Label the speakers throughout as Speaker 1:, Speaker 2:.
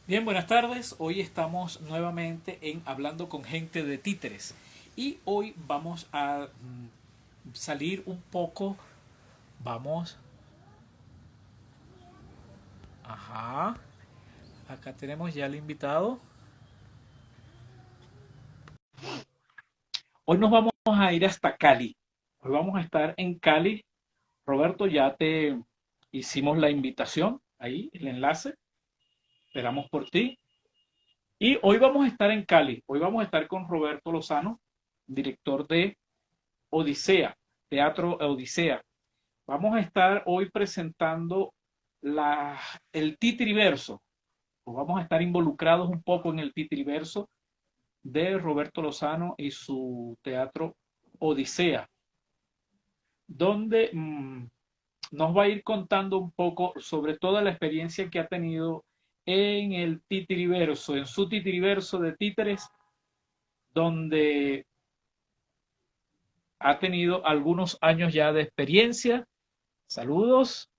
Speaker 1: Bien, buenas tardes. Hoy estamos nuevamente en Hablando con Gente de Títeres. Y hoy vamos a salir un poco. Vamos. Ajá. Acá tenemos ya el invitado. Hoy nos vamos a ir hasta Cali. Hoy vamos a estar en Cali. Roberto, ya te hicimos la invitación. Ahí, el enlace. Esperamos por ti. Y hoy vamos a estar en Cali. Hoy vamos a estar con Roberto Lozano, director de Odisea, Teatro Odisea. Vamos a estar hoy presentando el Titriverso. Pues vamos a estar involucrados un poco en el Titriverso de Roberto Lozano y su teatro Odisea, donde nos va a ir contando un poco sobre toda la experiencia que ha tenido en el Titriverso, en su Titriverso de títeres, donde ha tenido algunos años ya de experiencia. Saludos.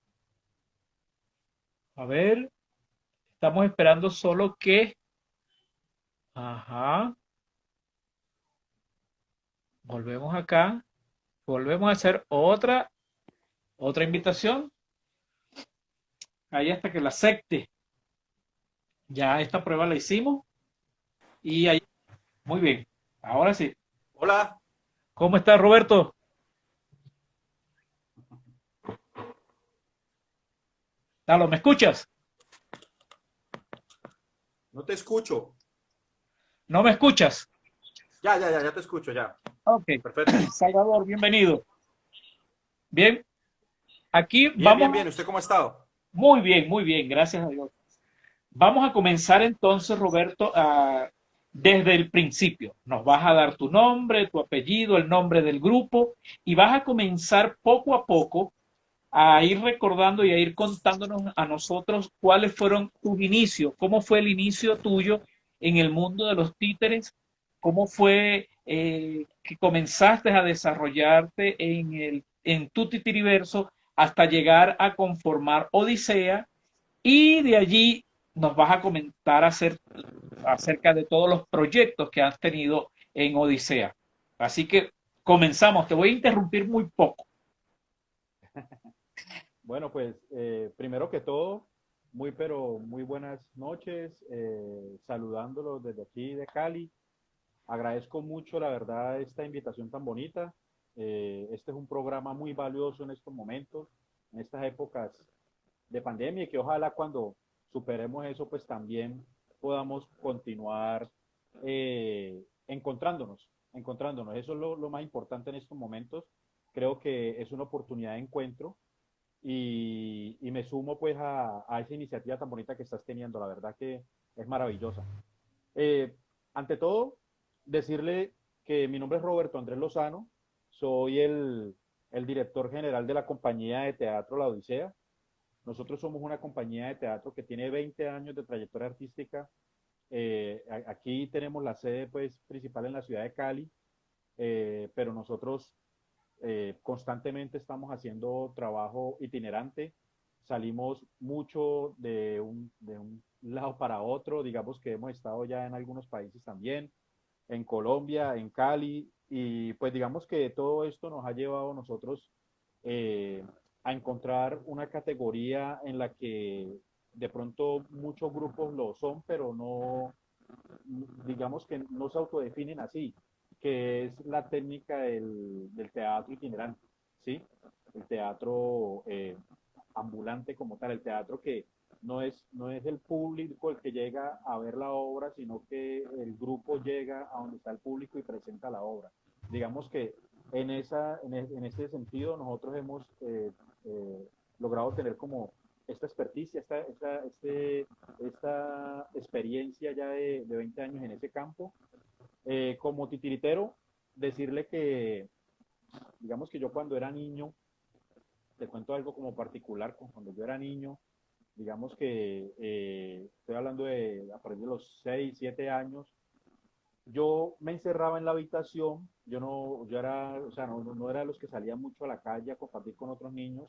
Speaker 1: A ver, estamos esperando solo que... Ajá. Volvemos acá. Volvemos a hacer otra invitación. Ahí hasta que la acepte. Ya esta prueba la hicimos. Y ahí, muy bien. Ahora sí.
Speaker 2: Hola,
Speaker 1: ¿Cómo está Roberto? Dalo, ¿me escuchas?
Speaker 2: no te escucho.
Speaker 1: ¿No me escuchas?
Speaker 2: Ya te escucho, ya.
Speaker 1: Ok.
Speaker 2: Perfecto.
Speaker 1: Salvador, bienvenido. Bien, aquí
Speaker 2: Bien.
Speaker 1: vamos.
Speaker 2: ¿Usted cómo ha estado?
Speaker 1: Muy bien, gracias a Dios. Vamos a comenzar entonces, Roberto, desde el principio. Nos vas a dar tu nombre, tu apellido, el nombre del grupo y vas a comenzar poco a poco a ir recordando y a ir contándonos a nosotros cuáles fueron tus inicios, cómo fue el inicio tuyo en el mundo de los títeres, cómo fue que comenzaste a desarrollarte en tu titiriverso hasta llegar a conformar Odisea y de allí nos vas a comentar acerca de todos los proyectos que has tenido en Odisea. Así que comenzamos. Te voy a interrumpir muy poco.
Speaker 3: Bueno, pues primero que todo, pero muy buenas noches, saludándolos desde aquí de Cali. Agradezco mucho, la verdad, esta invitación tan bonita. Este es un programa muy valioso en estos momentos, en estas épocas de pandemia, y que ojalá cuando superemos eso, pues también podamos continuar encontrándonos. Eso es lo más importante en estos momentos. Creo que es una oportunidad de encuentro y me sumo pues a esa iniciativa tan bonita que estás teniendo, la verdad que es maravillosa. Eh, Ante todo, decirle que mi nombre es Roberto Andrés Lozano, soy el director general de la compañía de teatro La Odisea. Nosotros somos una compañía de teatro que tiene 20 años de trayectoria artística. Aquí tenemos la sede pues, principal en la ciudad de Cali, pero nosotros constantemente estamos haciendo trabajo itinerante, salimos mucho de un lado para otro, digamos que hemos estado ya en algunos países también, en Colombia, en Cali, y pues digamos que todo esto nos ha llevado a nosotros eh, a encontrar una categoría en la que de pronto muchos grupos lo son, pero no, digamos que no se autodefinen así, que es la técnica del teatro itinerante, ¿sí? El teatro ambulante como tal, el teatro que no es el público el que llega a ver la obra, sino que el grupo llega a donde está el público y presenta la obra. Digamos que en ese sentido nosotros hemos eh, logrado tener como esta experticia, esta experiencia ya de 20 años en ese campo. Como titiritero, decirle que, digamos que yo cuando era niño, te cuento algo como particular, cuando yo era niño, digamos que estoy hablando de a partir de los 6 7 años, yo me encerraba en la habitación, yo era, o sea, no era de los que salían mucho a la calle a compartir con otros niños,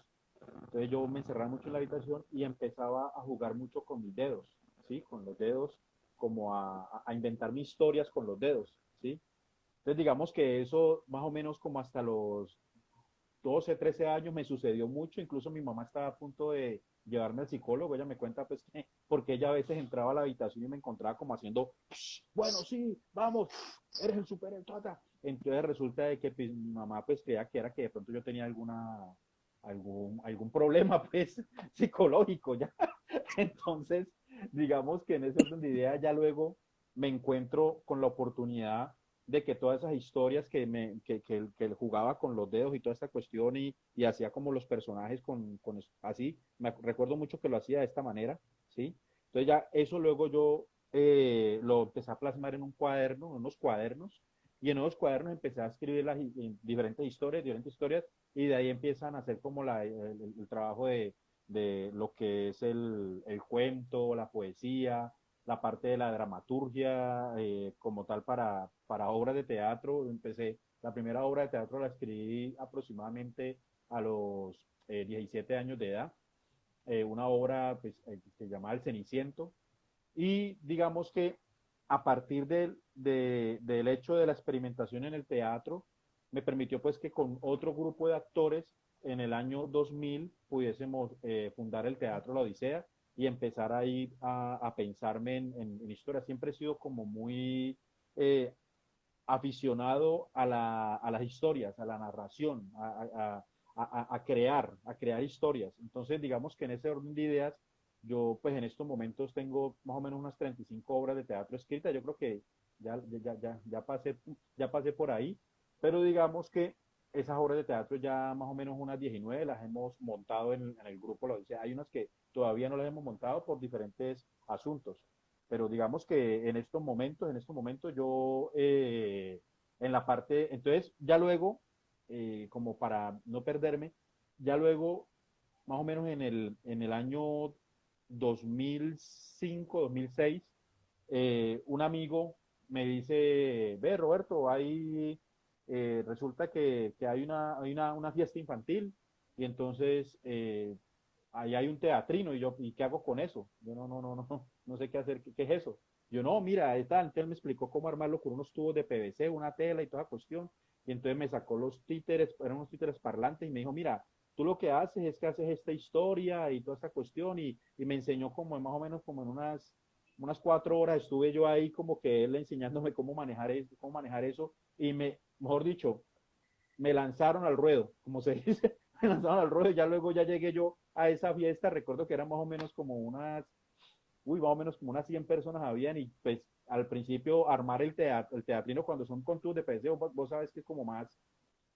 Speaker 3: entonces yo me encerraba mucho en la habitación y empezaba a jugar mucho con mis dedos. ¿sí? Con los dedos, como a inventarme historias con los dedos, ¿sí? Entonces, digamos que eso más o menos como hasta los 12, 13 años me sucedió mucho, incluso mi mamá estaba a punto de llevarme al psicólogo, ella me cuenta pues que, porque ella a veces entraba a la habitación y me encontraba como haciendo, bueno, sí, vamos, eres el superhéroe, tata. Entonces resulta de que pues, mi mamá pues creía que era que de pronto yo tenía algún problema pues psicológico ya. Entonces, digamos que en ese orden de idea ya luego me encuentro con la oportunidad de que todas esas historias que jugaba con los dedos y toda esta cuestión y hacía como los personajes así, recuerdo mucho que lo hacía de esta manera, ¿sí? Entonces ya eso luego yo lo empecé a plasmar en un cuaderno, en unos cuadernos, y en esos cuadernos empecé a escribir diferentes historias, y de ahí empiezan a hacer como el trabajo de lo que es el cuento, la poesía, la parte de la dramaturgia como tal para obras de teatro. La primera obra de teatro la escribí aproximadamente a los 17 años de edad, una obra pues, que se llamaba El Ceniciento, y digamos que a partir del hecho de la experimentación en el teatro, me permitió pues que con otro grupo de actores en el año 2000 pudiésemos fundar el Teatro La Odisea y empezar a ir a pensarme en historia. Siempre he sido como muy aficionado a las historias, a la narración, a crear historias. Entonces, digamos que en ese orden de ideas, yo pues en estos momentos tengo más o menos unas 35 obras de teatro escritas. Yo creo que ya pasé por ahí, pero digamos que esas obras de teatro ya más o menos unas 19 las hemos montado en el grupo. O sea, hay unas que todavía no las hemos montado por diferentes asuntos, pero digamos que en estos momentos yo en la parte, entonces ya luego, como para no perderme, ya luego, más o menos en el año 2005, 2006, un amigo me dice, ve Roberto, resulta que hay una fiesta infantil y entonces ahí hay un teatrino y yo, ¿y qué hago con eso? Yo no sé qué hacer, ¿qué es eso? Yo no, mira, tal, él me explicó cómo armarlo con unos tubos de PVC, una tela y toda cuestión. Y entonces me sacó los títeres, eran unos títeres parlantes y me dijo, mira, tú lo que haces es que haces esta historia y toda esta cuestión y me enseñó como más o menos como en unas 4 horas estuve yo ahí como que él enseñándome cómo manejar eso y mejor dicho, me lanzaron al ruedo, como se dice, me lanzaron al ruedo y ya luego ya llegué yo a esa fiesta, recuerdo que eran más o menos como más o menos como unas 100 personas habían y pues al principio armar el teatrino cuando son con tus de PC, vos sabes que es como más,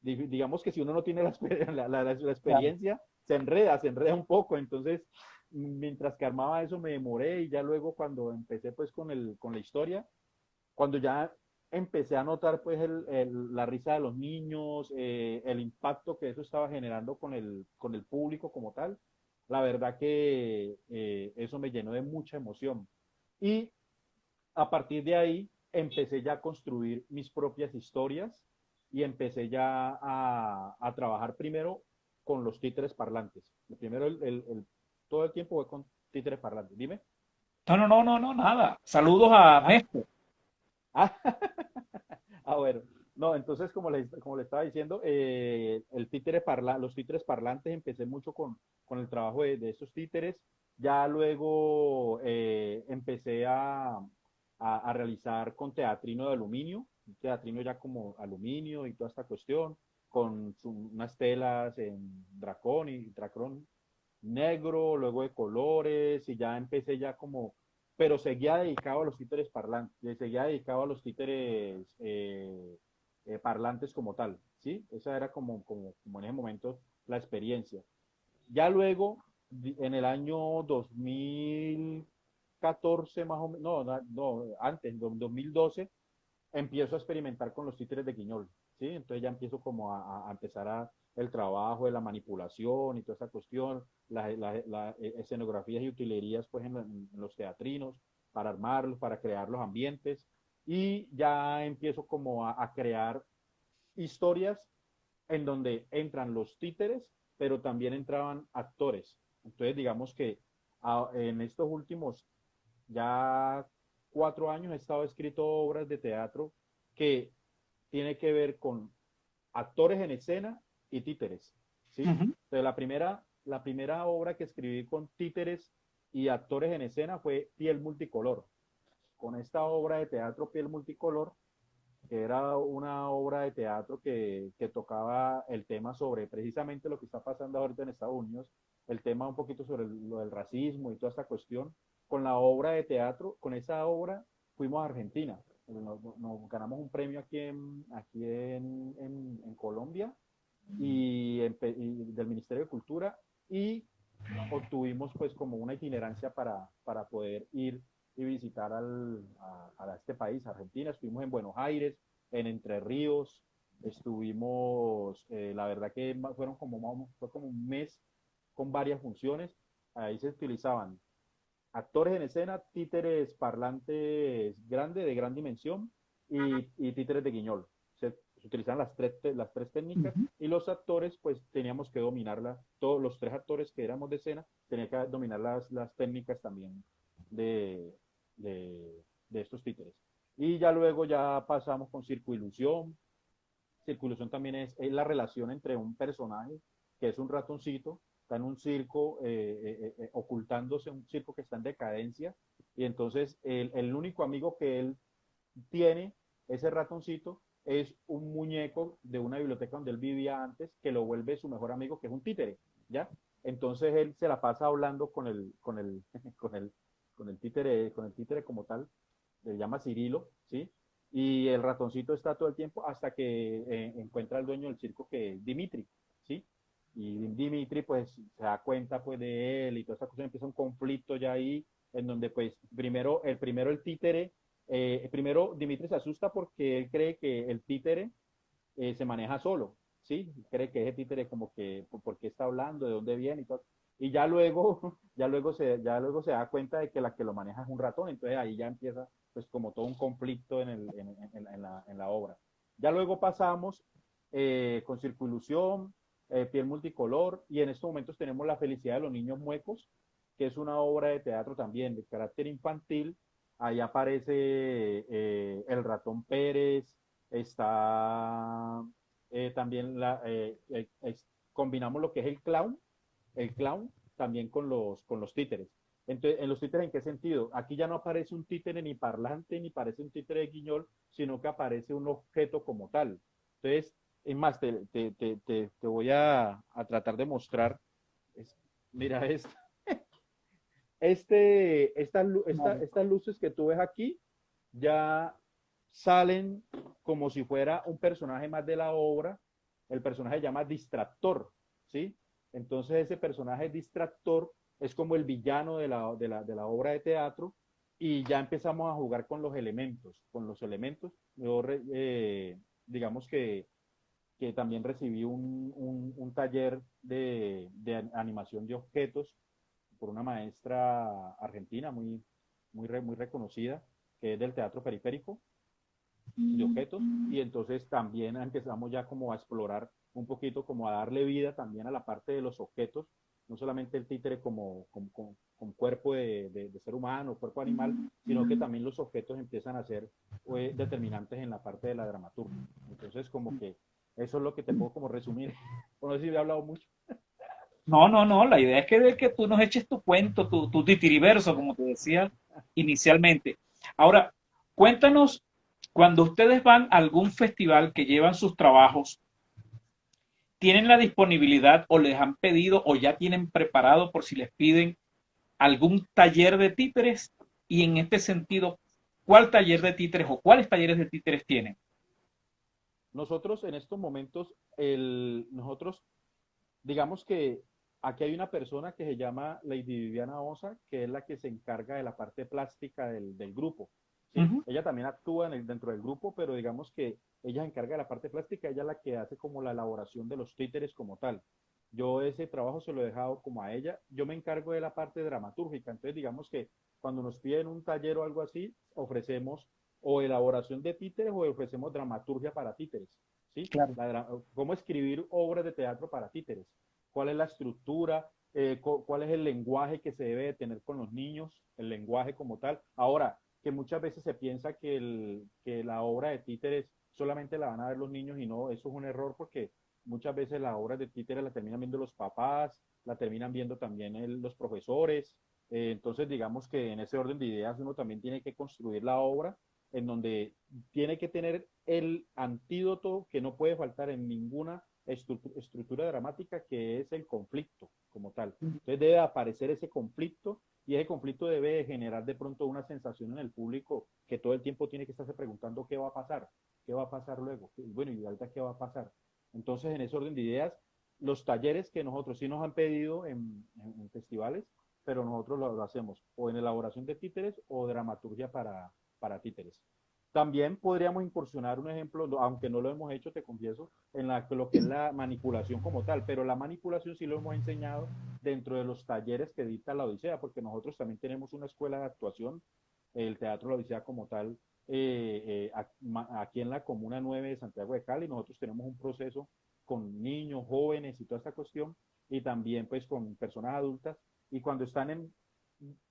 Speaker 3: digamos que si uno no tiene la experiencia, se enreda un poco, entonces mientras que armaba eso me demoré y ya luego cuando empecé pues con la historia, cuando ya empecé a notar pues la risa de los niños, el impacto que eso estaba generando con el público como tal, la verdad que eso me llenó de mucha emoción. Y a partir de ahí empecé ya a construir mis propias historias y empecé ya a trabajar primero con los títeres parlantes. Primero todo el tiempo fue con títeres parlantes. Dime.
Speaker 1: No, nada. Saludos a Maestro.
Speaker 3: Ah, bueno. No, entonces, como le estaba diciendo, los títeres parlantes, empecé mucho con el trabajo de esos títeres. Ya luego empecé a realizar con teatrino de aluminio, un teatrino ya como aluminio y toda esta cuestión, con unas telas en dracón negro, luego de colores, y ya empecé ya como, pero seguía dedicado a los títeres parlantes, seguía dedicado a los títeres parlantes como tal, ¿sí? Esa era como en ese momento la experiencia. Ya luego, en el año 2014 más o menos, antes, 2012, empiezo a experimentar con los títeres de Guiñol, ¿sí? Entonces ya empiezo como a empezar el trabajo de la manipulación y toda esa cuestión, las escenografías y utilerías pues en los teatrinos, para armarlos, para crear los ambientes, y ya empiezo como a crear historias en donde entran los títeres, pero también entraban actores. Entonces digamos que en estos últimos Ya 4 años he estado escrito obras de teatro que tiene que ver con actores en escena y títeres, ¿sí?
Speaker 1: Ujú.
Speaker 3: Entonces, la primera obra que escribí con títeres y actores en escena fue Piel Multicolor. Con esta obra de teatro Piel Multicolor, que era una obra de teatro que tocaba el tema sobre precisamente lo que está pasando ahorita en Estados Unidos, el tema un poquito sobre lo del racismo y toda esta cuestión. Con la obra de teatro, con esa obra fuimos a Argentina. Nos ganamos un premio aquí en Colombia y del Ministerio de Cultura y obtuvimos pues como una itinerancia para poder ir y visitar a este país, Argentina. Estuvimos en Buenos Aires, en Entre Ríos, estuvimos, la verdad que fue como un mes con varias funciones. Ahí se utilizaban actores en escena, títeres parlantes grandes, de gran dimensión, y títeres de guiñol. Se utilizan las tres técnicas
Speaker 1: Ujú.
Speaker 3: y los actores, pues teníamos que dominarla, todos los tres actores que éramos de escena, tenían que dominar las técnicas también de, de, de estos títeres. Y ya luego ya pasamos con Circuilusión. Circulación también es la relación entre un personaje que es un ratoncito, está en un circo, ocultándose, un circo que está en decadencia, y entonces el único amigo que él tiene, ese ratoncito, es un muñeco de una biblioteca donde él vivía antes, que lo vuelve su mejor amigo, que es un títere, ¿ya? Entonces él se la pasa hablando con el títere como tal, se llama Cirilo, ¿sí? Y el ratoncito está todo el tiempo hasta que encuentra al dueño del circo, que es Dimitri, ¿sí? Y Dimitri pues se da cuenta pues de él y toda esa cosa, empieza un conflicto ya ahí, en donde pues primero el títere, primero Dimitri se asusta porque él cree que el títere se maneja solo, ¿sí? Cree que ese títere como que, ¿por qué está hablando? ¿De dónde viene? Y todo. Y ya luego, ya luego se da cuenta de que la que lo maneja es un ratón, entonces ahí ya empieza pues como todo un conflicto en la obra. Ya luego pasamos con Circulación, Piel Multicolor, y en estos momentos tenemos La Felicidad de los Niños Muecos, que es una obra de teatro también de carácter infantil. Ahí aparece el ratón Pérez, está también combinamos lo que es el clown también con los títeres. Entonces, ¿en los títeres en qué sentido? Aquí ya no aparece un títere ni parlante, ni parece un títere de guiñol, sino que aparece un objeto como tal. Entonces, es más, te voy a tratar de mostrar. Es- Mira esto. Estas luces que tú ves aquí ya salen como si fuera un personaje más de la obra. El personaje se llama Distractor, ¿sí? Entonces ese personaje Distractor es como el villano de la obra de teatro, y ya empezamos a jugar con los elementos, Yo, digamos que también recibí un taller de animación de objetos por una maestra argentina muy reconocida, que es del teatro periférico de objetos, y entonces también empezamos ya como a explorar un poquito, como a darle vida también a la parte de los objetos, no solamente el títere como cuerpo de ser humano, cuerpo animal, sino que también los objetos empiezan a ser determinantes en la parte de la dramaturgia. Entonces, como que eso es lo que te puedo como resumir. No sé si he hablado mucho.
Speaker 1: No, no, no, la idea es que tú nos eches tu cuento, tu titiriverso, como te decía inicialmente. Ahora, cuéntanos, cuando ustedes van a algún festival que llevan sus trabajos, ¿tienen la disponibilidad o les han pedido o ya tienen preparado por si les piden algún taller de títeres? Y en este sentido, ¿cuál taller de títeres o cuáles talleres de títeres tienen?
Speaker 3: Nosotros en estos momentos, nosotros digamos que aquí hay una persona que se llama Lady Viviana Osa, que es la que se encarga de la parte plástica del grupo, ¿sí?
Speaker 1: Ujú.
Speaker 3: Ella también actúa dentro del grupo, pero digamos que ella se encarga de la parte plástica, ella es la que hace como la elaboración de los títeres como tal. Yo ese trabajo se lo he dejado como a ella. Yo me encargo de la parte dramatúrgica. Entonces, digamos que cuando nos piden un taller o algo así, ofrecemos o elaboración de títeres o ofrecemos dramaturgia para títeres, ¿sí?
Speaker 1: Claro.
Speaker 3: Cómo escribir obras de teatro para títeres, cuál es la estructura, cuál es el lenguaje que se debe de tener con los niños, el lenguaje como tal. Ahora, que muchas veces se piensa que la obra de títeres solamente la van a ver los niños y no, eso es un error porque muchas veces las obras de títeres la terminan viendo los papás, la terminan viendo también los profesores. Entonces, digamos que en ese orden de ideas uno también tiene que construir la obra en donde tiene que tener el antídoto que no puede faltar en ninguna estructura dramática, que es el conflicto como tal. Entonces debe aparecer ese conflicto y ese conflicto debe generar de pronto una sensación en el público que todo el tiempo tiene que estarse preguntando qué va a pasar luego, bueno, y ahorita qué va a pasar. Entonces, en ese orden de ideas, los talleres que nosotros sí nos han pedido en festivales, pero nosotros lo hacemos o en elaboración de títeres o dramaturgia para títeres. También podríamos incursionar un ejemplo, aunque no lo hemos hecho, te confieso, en lo que es la manipulación como tal, pero la manipulación sí lo hemos enseñado dentro de los talleres que dicta la Odisea, porque nosotros también tenemos una escuela de actuación, el Teatro La Odisea como tal, aquí en la Comuna 9 de Santiago de Cali. Nosotros tenemos un proceso con niños, jóvenes y toda esta cuestión, y también pues con personas adultas, y cuando están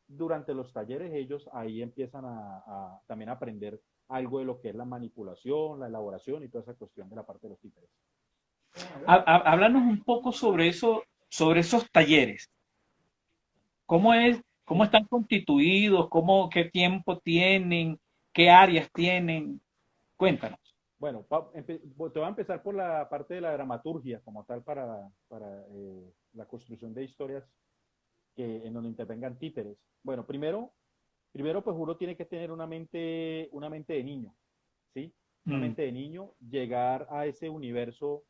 Speaker 3: durante los talleres ellos ahí empiezan también a aprender algo de lo que es la manipulación, la elaboración y toda esa cuestión de la parte de los títeres.
Speaker 1: Háblanos un poco sobre eso, sobre esos talleres. ¿Cómo es, cómo
Speaker 3: Sí.
Speaker 1: están constituidos? ¿Cómo, qué tiempo tienen? ¿Qué áreas tienen? Cuéntanos.
Speaker 3: Bueno, te voy a empezar por la parte de la dramaturgia como tal para la construcción de historias en donde intervengan títeres. Bueno, primero pues uno tiene que tener una mente de niño, ¿sí? Una
Speaker 1: Mm,
Speaker 3: mente de niño, llegar a ese universo,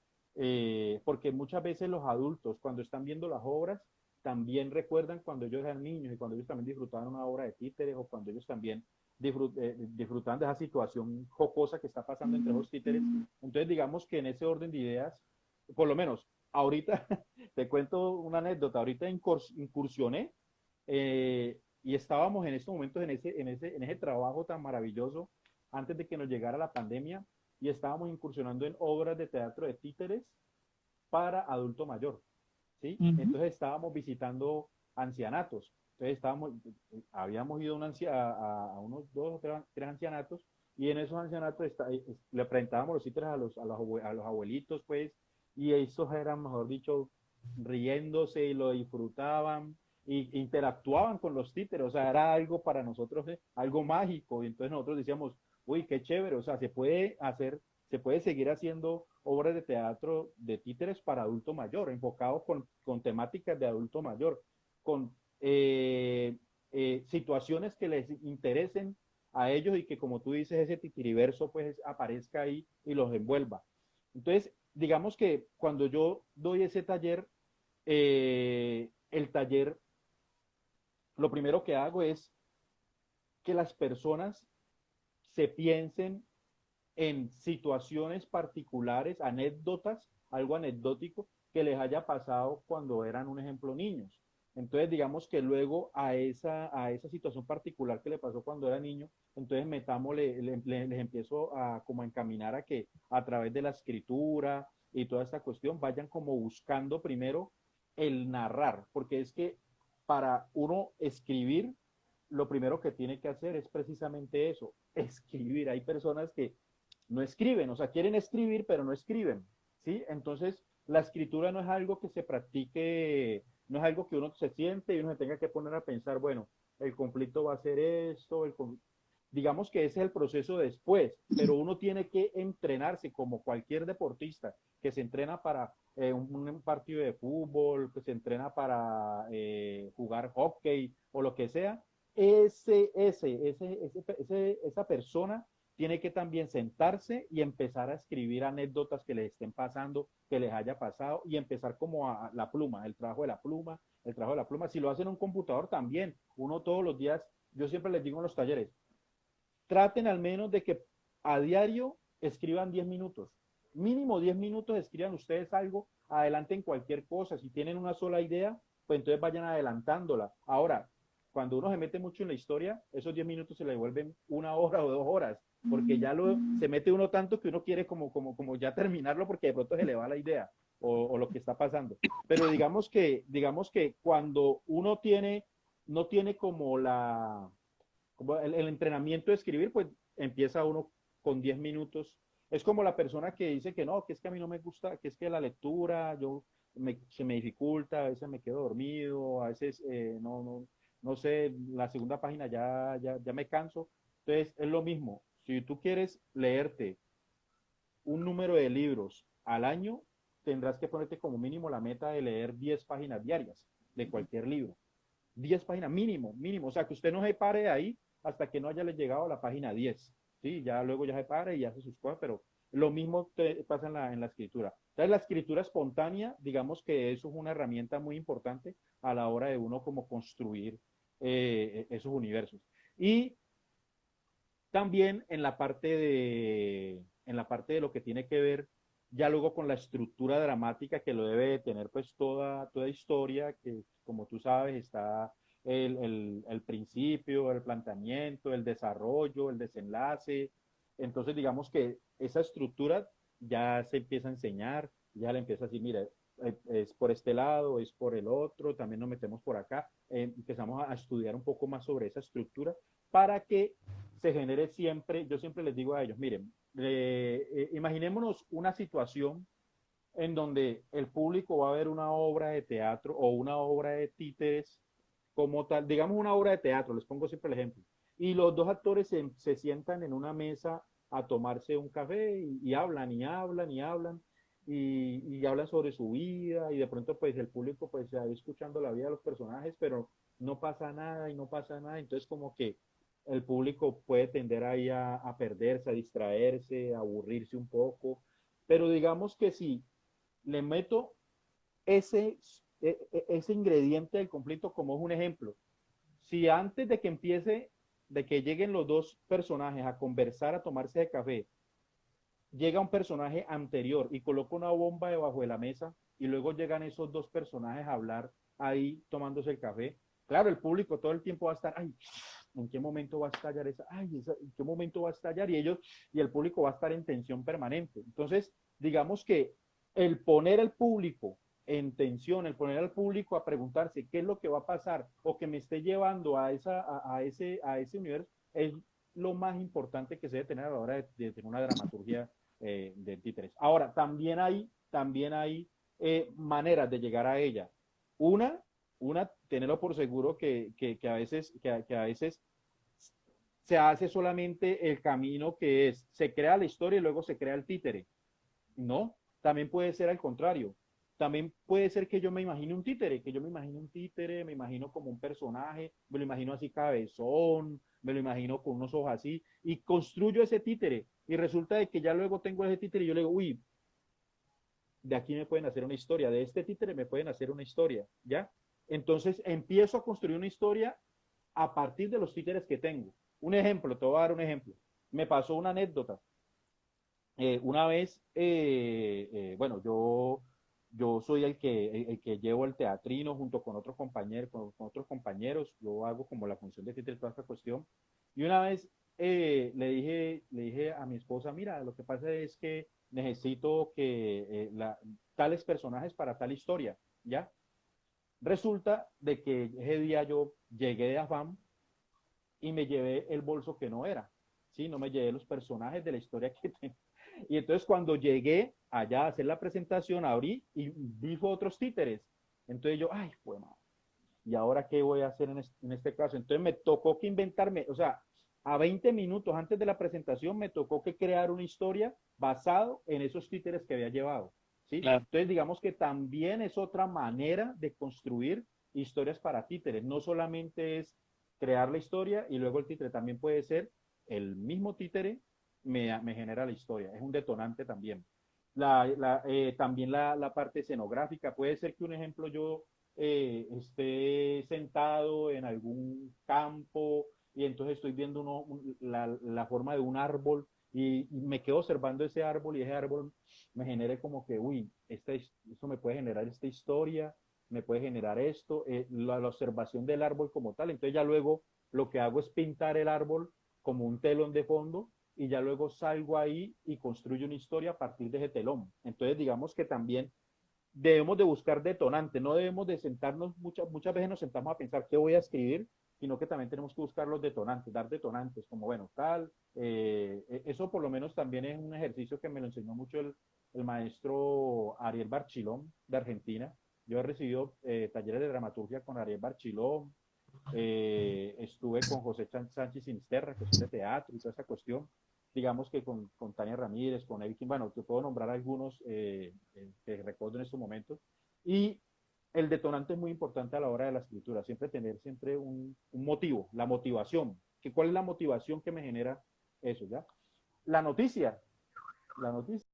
Speaker 3: porque muchas veces los adultos cuando están viendo las obras también recuerdan cuando ellos eran niños y cuando ellos también disfrutaban una obra de títeres o cuando ellos también disfrutaban de esa situación jocosa que está pasando entre los títeres. Entonces digamos que en ese orden de ideas, por lo menos ahorita te cuento una anécdota, ahorita incursioné y estábamos en estos momentos en ese trabajo tan maravilloso antes de que nos llegara la pandemia y estábamos incursionando en obras de teatro de títeres para adulto mayor, ¿sí?
Speaker 1: ujú.
Speaker 3: Entonces estábamos visitando ancianatos. Entonces habíamos ido a unos dos o tres ancianatos y en esos ancianatos le presentábamos los títeres a los abuelitos, pues, y esos eran, mejor dicho, riéndose y lo disfrutaban y interactuaban con los títeres, o sea, era algo para nosotros, algo mágico, y entonces nosotros decíamos, uy, qué chévere, o sea, se puede seguir haciendo obras de teatro de títeres para adulto mayor, enfocados con temáticas de adulto mayor, con situaciones que les interesen a ellos y que, como tú dices, ese titiriverso pues aparezca ahí y los envuelva. Entonces, digamos que cuando yo doy ese taller, el taller, lo primero que hago es que las personas se piensen en situaciones particulares, anécdotas, algo anecdótico que les haya pasado cuando eran, un ejemplo, niños. Entonces, digamos que luego a esa situación particular que le pasó cuando era niño, entonces les empiezo a como a encaminar a que a través de la escritura y toda esta cuestión vayan como buscando primero el narrar, porque es que para uno escribir, lo primero que tiene que hacer es precisamente eso, escribir. Hay personas que no escriben, o sea, quieren escribir, pero no escriben, ¿sí? Entonces, la escritura no es algo que se practique, no es algo que uno se siente y uno se tenga que poner a pensar, bueno, el conflicto va a ser esto, digamos que ese es el proceso después, pero uno tiene que entrenarse como cualquier deportista que se entrena para un partido de fútbol, que se entrena para jugar hockey o lo que sea, esa persona tiene que también sentarse y empezar a escribir anécdotas que les estén pasando, que les haya pasado y empezar como a la pluma, el trabajo de la pluma, el trabajo de la pluma. Si lo hacen en un computador también, uno todos los días, yo siempre les digo en los talleres, traten al menos de que a diario escriban 10 minutos. Mínimo 10 minutos escriban ustedes algo, adelanten cualquier cosa. Si tienen una sola idea, pues entonces vayan adelantándola. Ahora, cuando uno se mete mucho en la historia, esos 10 minutos se le vuelven 1 hora o 2 horas, porque se mete uno tanto que uno quiere como ya terminarlo porque de pronto se le va la idea. o lo que está pasando. Pero digamos que cuando uno no tiene como como el entrenamiento de escribir, pues empieza uno con 10 minutos. Es como la persona que dice que no, que es que a mí no me gusta, que es que la lectura, se me dificulta, a veces me quedo dormido, a veces no sé, la segunda página ya me canso. Entonces, es lo mismo. Si tú quieres leerte un número de libros al año, tendrás que ponerte como mínimo la meta de leer 10 páginas diarias de cualquier libro. 10 páginas mínimo, mínimo. O sea, que usted no se pare ahí hasta que no haya llegado a la página 10. ¿Sí? Ya luego ya se pare y hace sus cosas, pero lo mismo pasa en la escritura. Entonces, la escritura espontánea, digamos que eso es una herramienta muy importante a la hora de uno como construir esos universos. Y también en la parte de lo que tiene que ver ya luego con la estructura dramática que lo debe de tener pues toda historia, que como tú sabes está el principio, el planteamiento, el desarrollo, el desenlace. Entonces digamos que esa estructura ya se empieza a enseñar, ya le empieza a decir, mira, es por este lado, es por el otro, también nos metemos por acá, empezamos a estudiar un poco más sobre esa estructura para que se genere siempre, yo siempre les digo a ellos, miren, imaginémonos una situación en donde el público va a ver una obra de teatro o una obra de títeres como tal, digamos una obra de teatro, les pongo siempre el ejemplo, y los dos actores se sientan en una mesa a tomarse un café y hablan y hablan y hablan y hablan sobre su vida y de pronto pues el público pues se va escuchando la vida de los personajes, pero no pasa nada y no pasa nada, entonces como que el público puede tender ahí a perderse, a distraerse, a aburrirse un poco, pero digamos que si le meto ese, ese ingrediente del conflicto como es un ejemplo, si antes de que empiece, de que lleguen los dos personajes a conversar, a tomarse de café, llega un personaje anterior y coloca una bomba debajo de la mesa y luego llegan esos dos personajes a hablar ahí tomándose el café, claro, el público todo el tiempo va a estar, ay, ¿en qué momento va a estallar ¿en qué momento va a estallar? Y el público va a estar en tensión permanente. Entonces, digamos que el poner al público en tensión, el poner al público a preguntarse qué es lo que va a pasar o que me esté llevando a ese universo es lo más importante que se debe tener a la hora de tener una dramaturgia de títeres. Ahora, también hay maneras de llegar a ella. Una, tenerlo por seguro que a veces se hace solamente el camino que es, se crea la historia y luego se crea el títere. No, también puede ser al contrario. También puede ser que yo me imagine un títere, me imagino como un personaje, me lo imagino así cabezón, me lo imagino con unos ojos así, y construyo ese títere. Y resulta de que ya luego tengo ese títere y yo le digo, uy, de aquí me pueden hacer una historia, de este títere me pueden hacer una historia, ¿ya? Entonces empiezo a construir una historia a partir de los títeres que tengo. Un ejemplo, te voy a dar un ejemplo. Me pasó una anécdota. Una vez, bueno, yo soy el que llevo el teatrino junto con otros compañeros, con otros compañeros, yo hago como la función de títere toda esta cuestión. Y una vez le dije a mi esposa, mira, lo que pasa es que necesito que tales personajes para tal historia, ¿ya? Resulta de que ese día yo llegué de afán y me llevé el bolso que no era, ¿sí? No me llevé los personajes de la historia que tenía. Y entonces cuando llegué allá a hacer la presentación, abrí y vi otros títeres. Entonces yo, ay, pues, ¿y ahora qué voy a hacer en este caso? Entonces me tocó que inventarme, o sea, a 20 minutos antes de la presentación me tocó que crear una historia basado en esos títeres que había llevado, ¿sí?
Speaker 1: Claro.
Speaker 3: Entonces digamos que también es otra manera de construir historias para títeres. No solamente es crear la historia y luego el títere, también puede ser el mismo títere me genera la historia. Es un detonante también. También la parte escenográfica. Puede ser que un ejemplo yo esté sentado en algún campo y entonces estoy viendo la forma de un árbol y me quedo observando ese árbol y ese árbol me genere como que, uy, eso me puede generar esta historia, me puede generar esto, la observación del árbol como tal. Entonces ya luego lo que hago es pintar el árbol como un telón de fondo y ya luego salgo ahí y construyo una historia a partir de ese telón. Entonces digamos que también debemos de buscar detonantes, no debemos de sentarnos, muchas veces nos sentamos a pensar qué voy a escribir, sino que también tenemos que buscar los detonantes, dar detonantes, como bueno, tal, eso por lo menos también es un ejercicio que me lo enseñó mucho el maestro Ariel Barchilón de Argentina. Yo he recibido talleres de dramaturgia con Ariel Barchilón, estuve con José Sánchez Sinisterra, que es de teatro y toda esa cuestión, digamos que con Tania Ramírez, con Evikin, bueno, te puedo nombrar algunos que recuerdo en estos momentos, y el detonante es muy importante a la hora de la escritura, siempre tener siempre un motivo, la motivación, que cuál es la motivación que me genera eso, ¿ya? La noticia, la noticia.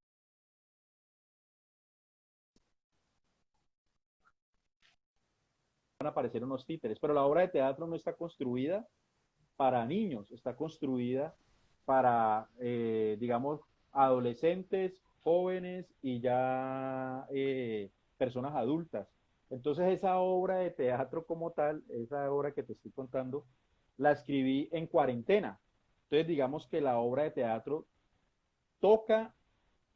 Speaker 3: Van a aparecer unos títeres, pero la obra de teatro no está construida para niños, está construida para, digamos, adolescentes, jóvenes y ya personas adultas. Entonces esa obra de teatro como tal, esa obra que te estoy contando, la escribí en cuarentena. Entonces digamos que la obra de teatro toca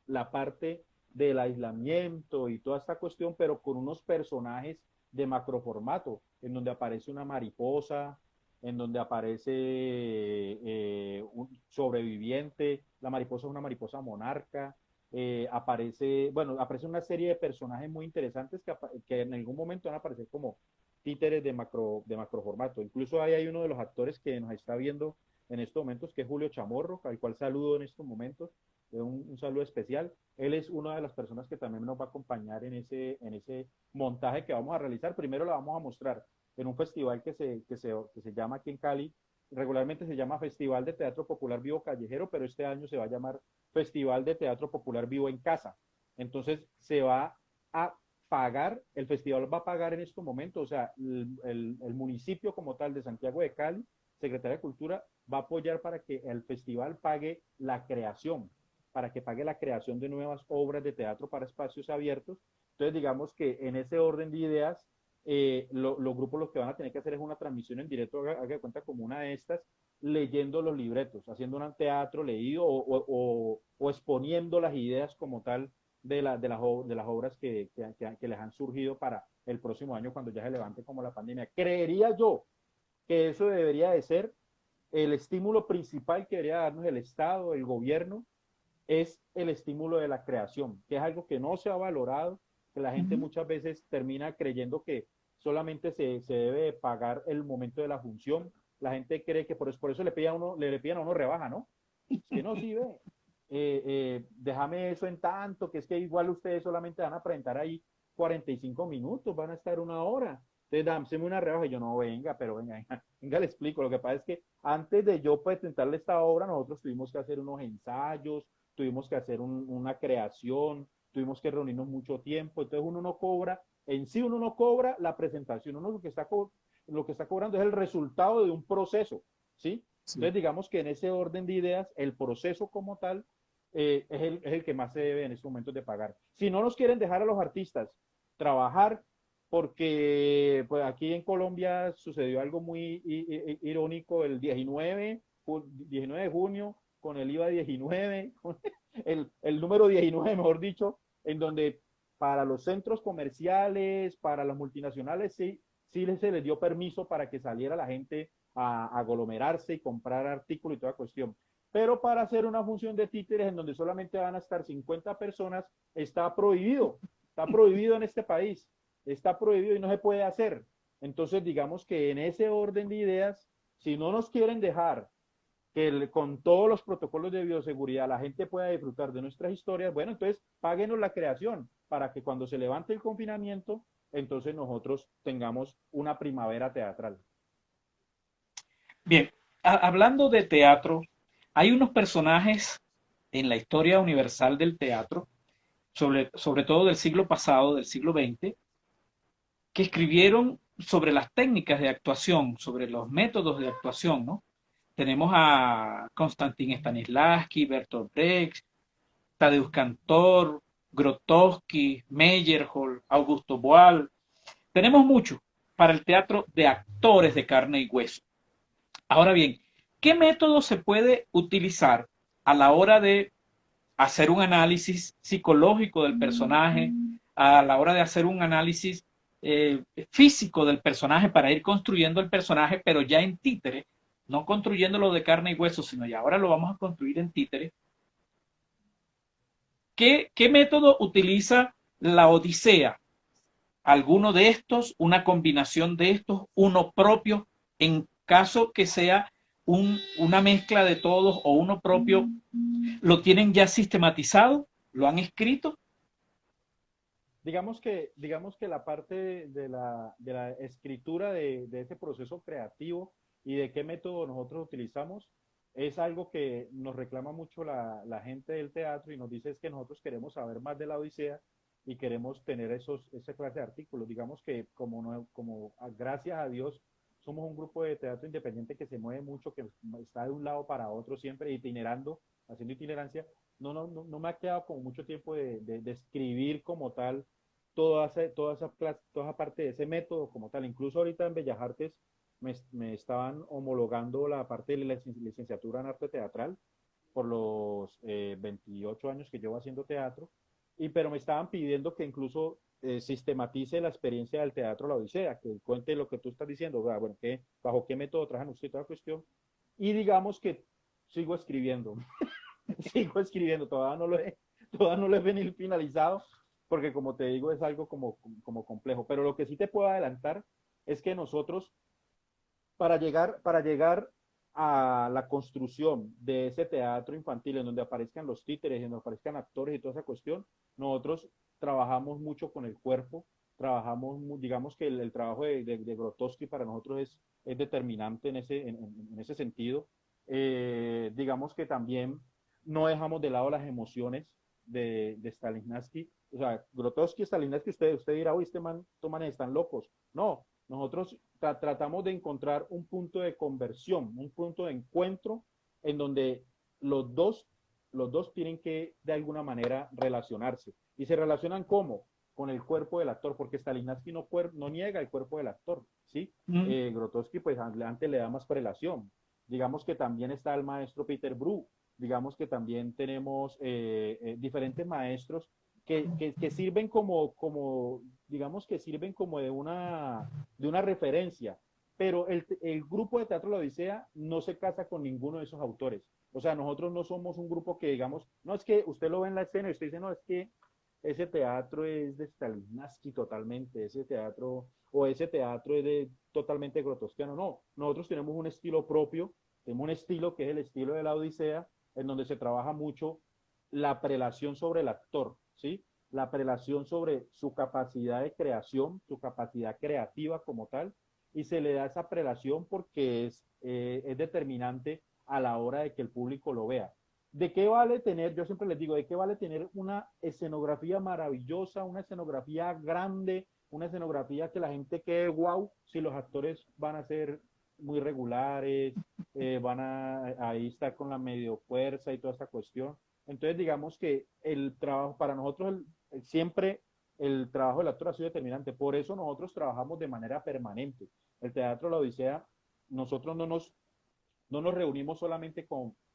Speaker 3: la parte del aislamiento y toda esta cuestión, pero con unos personajes de macroformato, en donde aparece una mariposa, en donde aparece un sobreviviente, la mariposa es una mariposa monarca, aparece una serie de personajes muy interesantes que en algún momento van a aparecer como títeres de macro formato. Incluso hay uno de los actores que nos está viendo en estos momentos, que es Julio Chamorro, al cual saludo en estos momentos, un saludo especial. Él es una de las personas que también nos va a acompañar en ese montaje que vamos a realizar. Primero la vamos a mostrar en un festival que se llama aquí en Cali. Regularmente se llama Festival de Teatro Popular Vivo Callejero, pero este año se va a llamar Festival de Teatro Popular Vivo en Casa. Entonces se va a pagar, el festival va a pagar en estos momentos, o sea, el municipio como tal de Santiago de Cali, Secretaría de Cultura, va a apoyar para que el festival pague la creación, para que pague la creación de nuevas obras de teatro para espacios abiertos. Entonces, digamos que en ese orden de ideas, los grupos lo que van a tener que hacer es una transmisión en directo, haga de cuenta como una de estas, leyendo los libretos, haciendo un teatro leído o exponiendo las ideas como tal de las obras que les han surgido para el próximo año cuando ya se levante como la pandemia. Creería yo que eso debería de ser el estímulo principal que debería darnos el Estado, el gobierno, es el estímulo de la creación, que es algo que no se ha valorado, que la gente muchas veces termina creyendo que solamente se debe pagar el momento de la función. La gente cree que por eso le piden a uno rebaja, ¿no? Es que no, sí, ve, déjame eso en tanto, que es que igual ustedes solamente van a presentar ahí 45 minutos, van a estar una hora. Entonces, dámoseme una rebaja y yo no, venga, pero venga, le explico. Lo que pasa es que antes de yo presentarle esta obra, nosotros tuvimos que hacer unos ensayos, tuvimos que hacer una creación, tuvimos que reunirnos mucho tiempo, entonces uno no cobra, en sí uno no cobra la presentación, uno lo que está cobrando es el resultado de un proceso, ¿sí? Sí. Entonces digamos que en ese orden de ideas, el proceso como tal es el que más se debe en estos momentos de pagar. Si no nos quieren dejar a los artistas trabajar, porque pues, aquí en Colombia sucedió algo muy irónico el 19 de junio, con el IVA 19, el número 19, mejor dicho, en donde para los centros comerciales, para las multinacionales, sí se les dio permiso para que saliera la gente a aglomerarse y comprar artículos y toda cuestión. Pero para hacer una función de títeres en donde solamente van a estar 50 personas, está prohibido en este país, está prohibido y no se puede hacer. Entonces, digamos que en ese orden de ideas, si no nos quieren dejar que con todos los protocolos de bioseguridad la gente pueda disfrutar de nuestras historias, bueno, entonces páguenos la creación para que cuando se levante el confinamiento, entonces nosotros tengamos una primavera teatral.
Speaker 1: Bien, hablando de teatro, hay unos personajes en la historia universal del teatro, sobre todo del siglo pasado, del siglo XX, que escribieron sobre las técnicas de actuación, sobre los métodos de actuación, ¿no? Tenemos a Konstantin Stanislavski, Bertolt Brecht, Tadeusz Kantor, Grotowski, Meyerhold, Augusto Boal. Tenemos mucho para el teatro de actores de carne y hueso. Ahora bien, ¿qué método se puede utilizar a la hora de hacer un análisis psicológico del personaje, a la hora de hacer un análisis físico del personaje para ir construyendo el personaje, pero ya en títere, no construyéndolo de carne y hueso, sino ya ahora lo vamos a construir en títere. ¿Qué método utiliza la Odisea? ¿Alguno de estos? ¿Una combinación de estos? ¿Uno propio? En caso que sea una mezcla de todos o uno propio, ¿lo tienen ya sistematizado? ¿Lo han escrito?
Speaker 3: Digamos que la parte de la escritura de ese proceso creativo y de qué método nosotros utilizamos es algo que nos reclama mucho la gente del teatro y nos dice es que nosotros queremos saber más de la Odisea y queremos tener esa clase de artículos. Digamos que gracias a Dios somos un grupo de teatro independiente que se mueve mucho, que está de un lado para otro siempre itinerando, haciendo itinerancia. No me ha quedado como mucho tiempo de escribir como tal toda esa parte de ese método como tal. Incluso ahorita en Bellas Artes me estaban homologando la parte de la licenciatura en arte teatral por los 28 años que llevo haciendo teatro, pero me estaban pidiendo que incluso sistematice la experiencia del teatro La Odisea, que cuente lo que tú estás diciendo, bueno, bajo qué método trabajan usted toda la cuestión, y digamos que sigo escribiendo, sigo escribiendo, todavía no lo he finalizado, porque como te digo, es algo como complejo. Pero lo que sí te puedo adelantar es que nosotros, para llegar a la construcción de ese teatro infantil en donde aparezcan los títeres, en donde aparezcan actores y toda esa cuestión, nosotros trabajamos mucho con el cuerpo, digamos que el trabajo de Grotowski para nosotros es determinante en ese sentido. Digamos que también no dejamos de lado las emociones de Stanislavski. O sea, Grotowski y Stanislavski, usted dirá, uy, estos manes están locos. No, nosotros tratamos de encontrar un punto de conversión, un punto de encuentro en donde los dos, los dos tienen que de alguna manera relacionarse. ¿Y se relacionan cómo? Con el cuerpo del actor, porque Stanislavski no niega el cuerpo del actor, ¿sí?
Speaker 1: Mm.
Speaker 3: Grotowski pues antes le da más prelación. Digamos que también está el maestro Peter Brook, digamos que también tenemos diferentes maestros que sirven digamos que sirven como de una referencia, pero el grupo de Teatro La Odisea no se casa con ninguno de esos autores. O sea, nosotros no somos un grupo que digamos, no es que usted lo ve en la escena y usted dice, no, es que ese teatro es de Stanislavski totalmente, ese teatro es totalmente grotowskiano. No, nosotros tenemos un estilo propio, tenemos un estilo que es el estilo de la Odisea, en donde se trabaja mucho la prelación sobre el actor, ¿sí? La prelación sobre su capacidad de creación, su capacidad creativa como tal, y se le da esa prelación porque es determinante a la hora de que el público lo vea. ¿De qué vale tener, yo siempre les digo, de qué vale tener una escenografía maravillosa, una escenografía grande, una escenografía que la gente quede wow, si los actores van a ser muy regulares, ahí estar con la medio fuerza y toda esta cuestión? Entonces, digamos que el trabajo, para nosotros, siempre el trabajo del actor ha sido determinante. Por eso nosotros trabajamos de manera permanente. El Teatro La Odisea, nosotros no nos reunimos solamente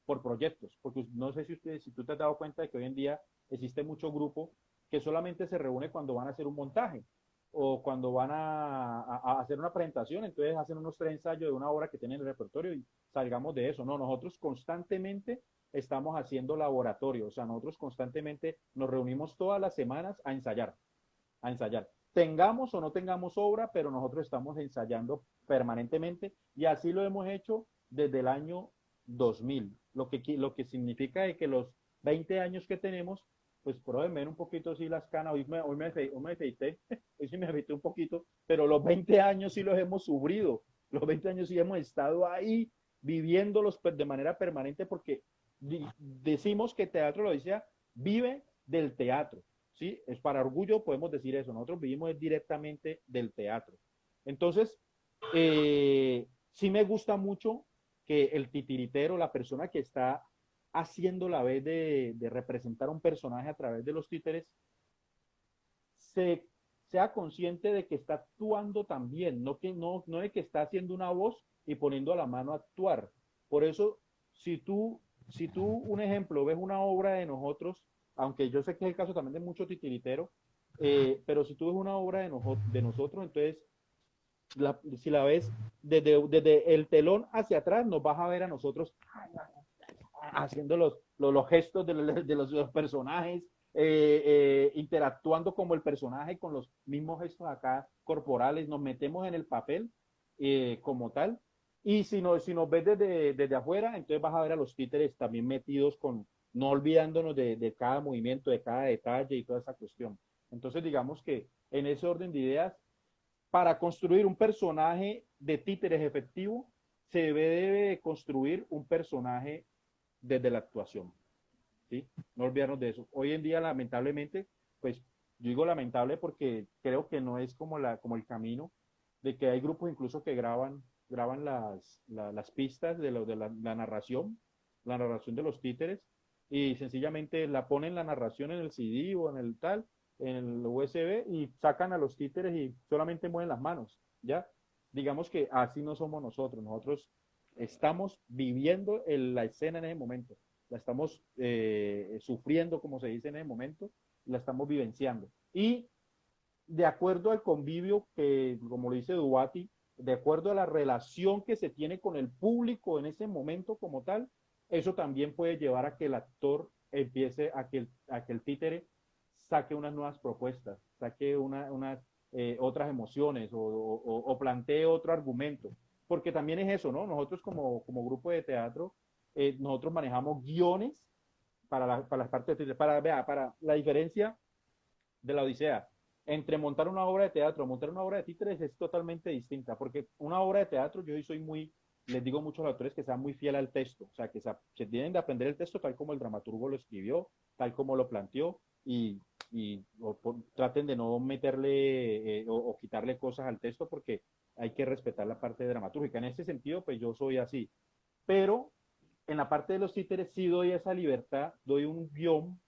Speaker 3: por proyectos, porque no sé si tú te has dado cuenta de que hoy en día existe mucho grupo que solamente se reúne cuando van a hacer un montaje o cuando van a hacer una presentación, entonces hacen unos 3 ensayos de una obra que tienen en el repertorio y salgamos de eso. No, nosotros constantemente estamos haciendo laboratorio, o sea, nosotros constantemente nos reunimos todas las semanas a ensayar. Tengamos o no tengamos obra, pero nosotros estamos ensayando permanentemente y así lo hemos hecho desde el año 2000, lo que significa que los 20 años que tenemos, pues pueden ver un poquito sí las canas, hoy me afeité, hoy sí me afeité un poquito, pero los 20 años sí los hemos sufrido, los 20 años sí hemos estado ahí viviéndolos de manera permanente porque decimos que Teatro Lo Odisea vive del teatro, ¿sí? Es para orgullo, podemos decir eso, nosotros vivimos directamente del teatro. Entonces, sí me gusta mucho que el titiritero, la persona que está haciendo la vez de representar un personaje a través de los títeres, sea consciente de que está actuando también, no de que está haciendo una voz y poniendo a la mano a actuar. Por eso, si tú, un ejemplo, ves una obra de nosotros, aunque yo sé que es el caso también de mucho titiritero, pero si tú ves una obra de nosotros, entonces, si la ves desde el telón hacia atrás, nos vas a ver a nosotros haciendo los gestos de los personajes, interactuando como el personaje con los mismos gestos acá corporales, nos metemos en el papel como tal. Y si nos ves desde afuera, entonces vas a ver a los títeres también metidos no olvidándonos de cada movimiento, de cada detalle y toda esa cuestión. Entonces, digamos que en ese orden de ideas, para construir un personaje de títeres efectivo, se debe construir un personaje desde la actuación, ¿sí? No olvidarnos de eso. Hoy en día, lamentablemente, pues yo digo lamentable porque creo que no es como el camino, de que hay grupos incluso que graban las pistas de la narración de los títeres, y sencillamente la ponen la narración en el CD o en el tal, en el USB, y sacan a los títeres y solamente mueven las manos, ¿ya? Digamos que así no somos nosotros estamos viviendo la escena en ese momento, la estamos sufriendo, como se dice en ese momento, la estamos vivenciando. Y de acuerdo al convivio que, como lo dice Dubati, de acuerdo a la relación que se tiene con el público en ese momento como tal, eso también puede llevar a que el actor empiece a que el títere saque unas nuevas propuestas, saque unas otras emociones o plantee otro argumento. Porque también es eso, ¿no? Nosotros como grupo de teatro, nosotros manejamos guiones para las partes de títere. Para la diferencia de la Odisea entre montar una obra de teatro, montar una obra de títeres es totalmente distinta, porque una obra de teatro yo soy les digo mucho a los actores que sean muy fiel al texto, o sea, que se tienen de aprender el texto tal como el dramaturgo lo escribió, tal como lo planteó, traten de no meterle o quitarle cosas al texto, porque hay que respetar la parte dramatúrgica. En ese sentido, pues yo soy así. Pero en la parte de los títeres sí doy esa libertad, doy un guión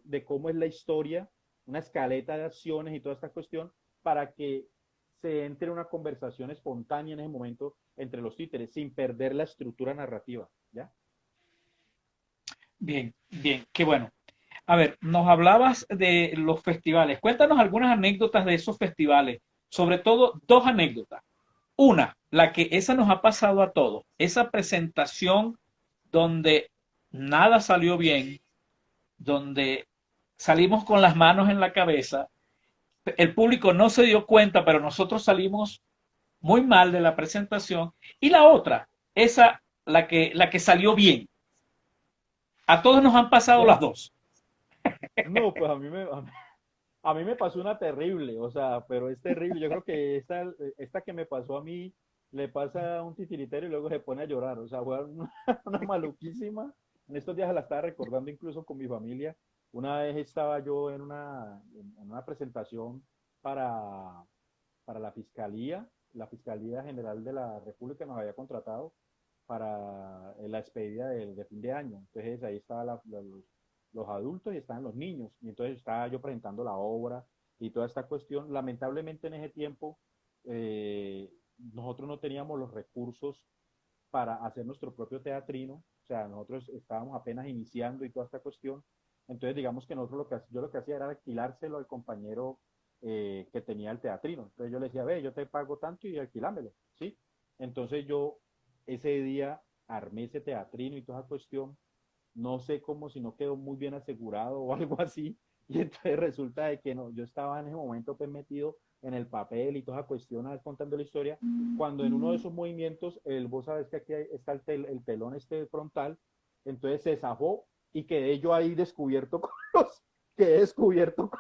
Speaker 3: de cómo es la historia, una escaleta de acciones y toda esta cuestión, para que se entre una conversación espontánea en ese momento entre los títeres, sin perder la estructura narrativa, ¿ya?
Speaker 1: Bien, bien, qué bueno. A ver, nos hablabas de los festivales. Cuéntanos algunas anécdotas de esos festivales, sobre todo dos anécdotas. Una, esa nos ha pasado a todos, esa presentación donde nada salió bien, donde salimos con las manos en la cabeza, el público no se dio cuenta, pero nosotros salimos muy mal de la presentación. Y la otra, la que salió bien. A todos nos han pasado las
Speaker 3: Bueno,
Speaker 1: dos.
Speaker 3: no, pues a mí me pasó una terrible, o sea, pero es terrible. Yo creo que esta que me pasó a mí le pasa a un titiritero y luego se pone a llorar. O sea, fue una maluquísima. En estos días la estaba recordando incluso con mi familia. Una vez estaba yo en una presentación para, para la Fiscalía General de la República nos había contratado para la despedida de fin de año. Entonces ahí estaban los adultos y estaban los niños. Y entonces estaba yo presentando la obra y toda esta cuestión. Lamentablemente en ese tiempo nosotros no teníamos los recursos para hacer nuestro propio teatrino. O sea, nosotros estábamos apenas iniciando y toda esta cuestión. Entonces, digamos que yo lo que hacía era alquilárselo al compañero que tenía el teatrino. Entonces yo le decía, ve, yo te pago tanto y alquilámelo, ¿sí? Entonces yo ese día armé ese teatrino y toda esa cuestión. No sé cómo, si no quedó muy bien asegurado o algo así. Y entonces resulta de que no, yo estaba en ese momento pues metido en el papel y toda esa cuestión, contando la historia, cuando en uno de esos movimientos, vos sabes que aquí está el telón este frontal, entonces se zafó y quedé yo ahí descubierto quedé descubierto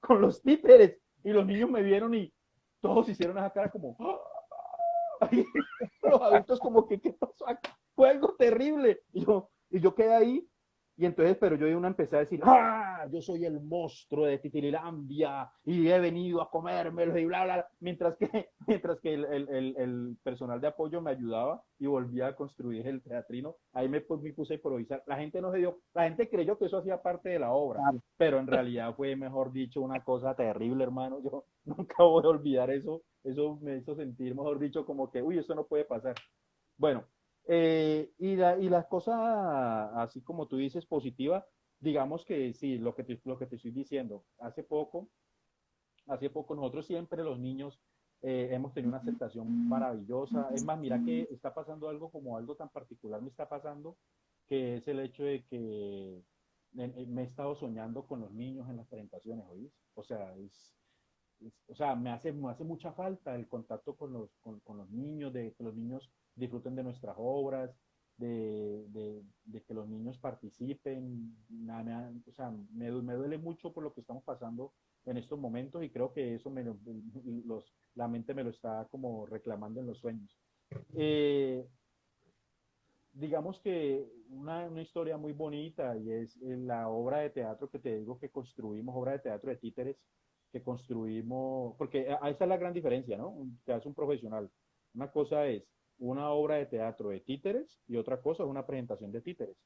Speaker 3: con los títeres, y los niños me vieron y todos hicieron esa cara como, los adultos como que, ¿qué pasó acá? Fue algo terrible. Y yo quedé ahí, y entonces, pero yo de una empecé a decir, ¡ah! Yo soy el monstruo de Titirilandia y he venido a comérmelo y bla, bla, bla. Mientras que el personal de apoyo me ayudaba y volvía a construir el teatrino, ahí me puse a improvisar. La gente creyó que eso hacía parte de la obra,
Speaker 1: Claro.
Speaker 3: pero en realidad fue, mejor dicho, una cosa terrible, hermano. Yo nunca voy a olvidar eso. Eso me hizo sentir, mejor dicho, como que, uy, eso no puede pasar. Bueno, y las cosas, así como tú dices, positivas, digamos que sí, lo que te estoy diciendo. Hace poco hace poco. Nosotros siempre los niños hemos tenido una aceptación maravillosa. Es más, mira que está pasando algo como algo tan particular me está pasando, que es el hecho de que me he estado soñando con los niños en las presentaciones, ¿oís? O sea, o sea, me hace mucha falta el contacto con los niños, de que los niños disfruten de nuestras obras, de que los niños participen. O sea, me duele mucho por lo que estamos pasando en estos momentos y creo que eso la mente me lo está como reclamando en los sueños. Eh, digamos que una historia muy bonita y es la obra de teatro que te digo que construimos, obra de teatro de títeres que construimos, porque esa es la gran diferencia, ¿no? Que hace un profesional. Una cosa es una obra de teatro de títeres y otra cosa es una presentación de títeres.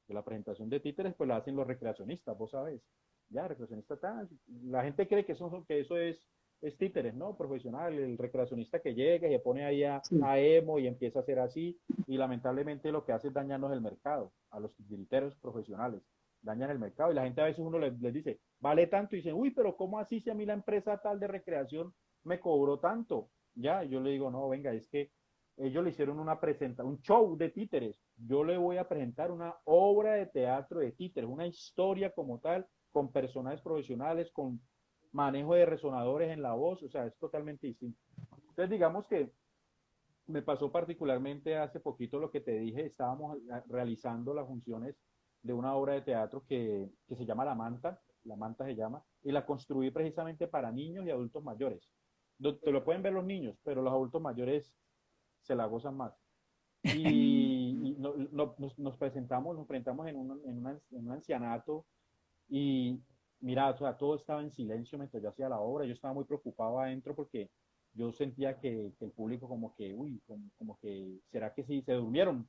Speaker 3: Que la presentación de títeres pues la hacen los recreacionistas, vos sabés. Ya, recreacionista tal. La gente cree que eso es títeres, ¿no? Profesional, el recreacionista que llega y se pone ahí
Speaker 1: Sí.
Speaker 3: a emo y empieza a hacer así y lamentablemente lo que hace es dañarnos el mercado a los titiriteros profesionales, dañan el mercado y la gente a veces uno les dice, vale tanto y dicen, uy, pero ¿cómo así si a mí la empresa tal de recreación me cobró tanto? Ya, yo le digo, no, venga, es que ellos le hicieron un show de títeres, yo le voy a presentar una obra de teatro de títeres, una historia como tal, con personajes profesionales, con manejo de resonadores en la voz, o sea, es totalmente distinto. Entonces, digamos que me pasó particularmente hace poquito lo que te dije, estábamos realizando las funciones de una obra de teatro que se llama La Manta se llama, y la construí precisamente para niños y adultos mayores. Te lo pueden ver los niños, pero los adultos mayores se la gozan más. Y nos presentamos en un ancianato y mira, o sea, todo estaba en silencio mientras yo hacía la obra. Yo estaba muy preocupado adentro porque yo sentía que el público como que, uy, como que, ¿será que sí? Se durmieron.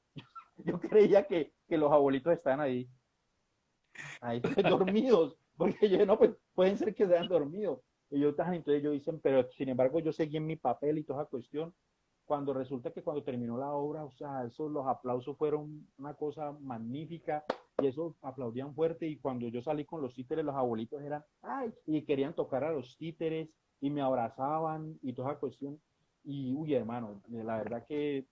Speaker 3: Yo creía que los abuelitos estaban ahí pues, dormidos, porque yo no, pues pueden ser que sean dormidos. Y yo, entonces yo dicen, pero sin embargo yo seguí en mi papel y toda esa cuestión. Cuando resulta que cuando terminó la obra, o sea, los aplausos fueron una cosa magnífica y eso aplaudían fuerte y cuando yo salí con los títeres, los abuelitos eran, ay, y querían tocar a los títeres y me abrazaban y toda esa cuestión. Y, uy, hermano, la verdad que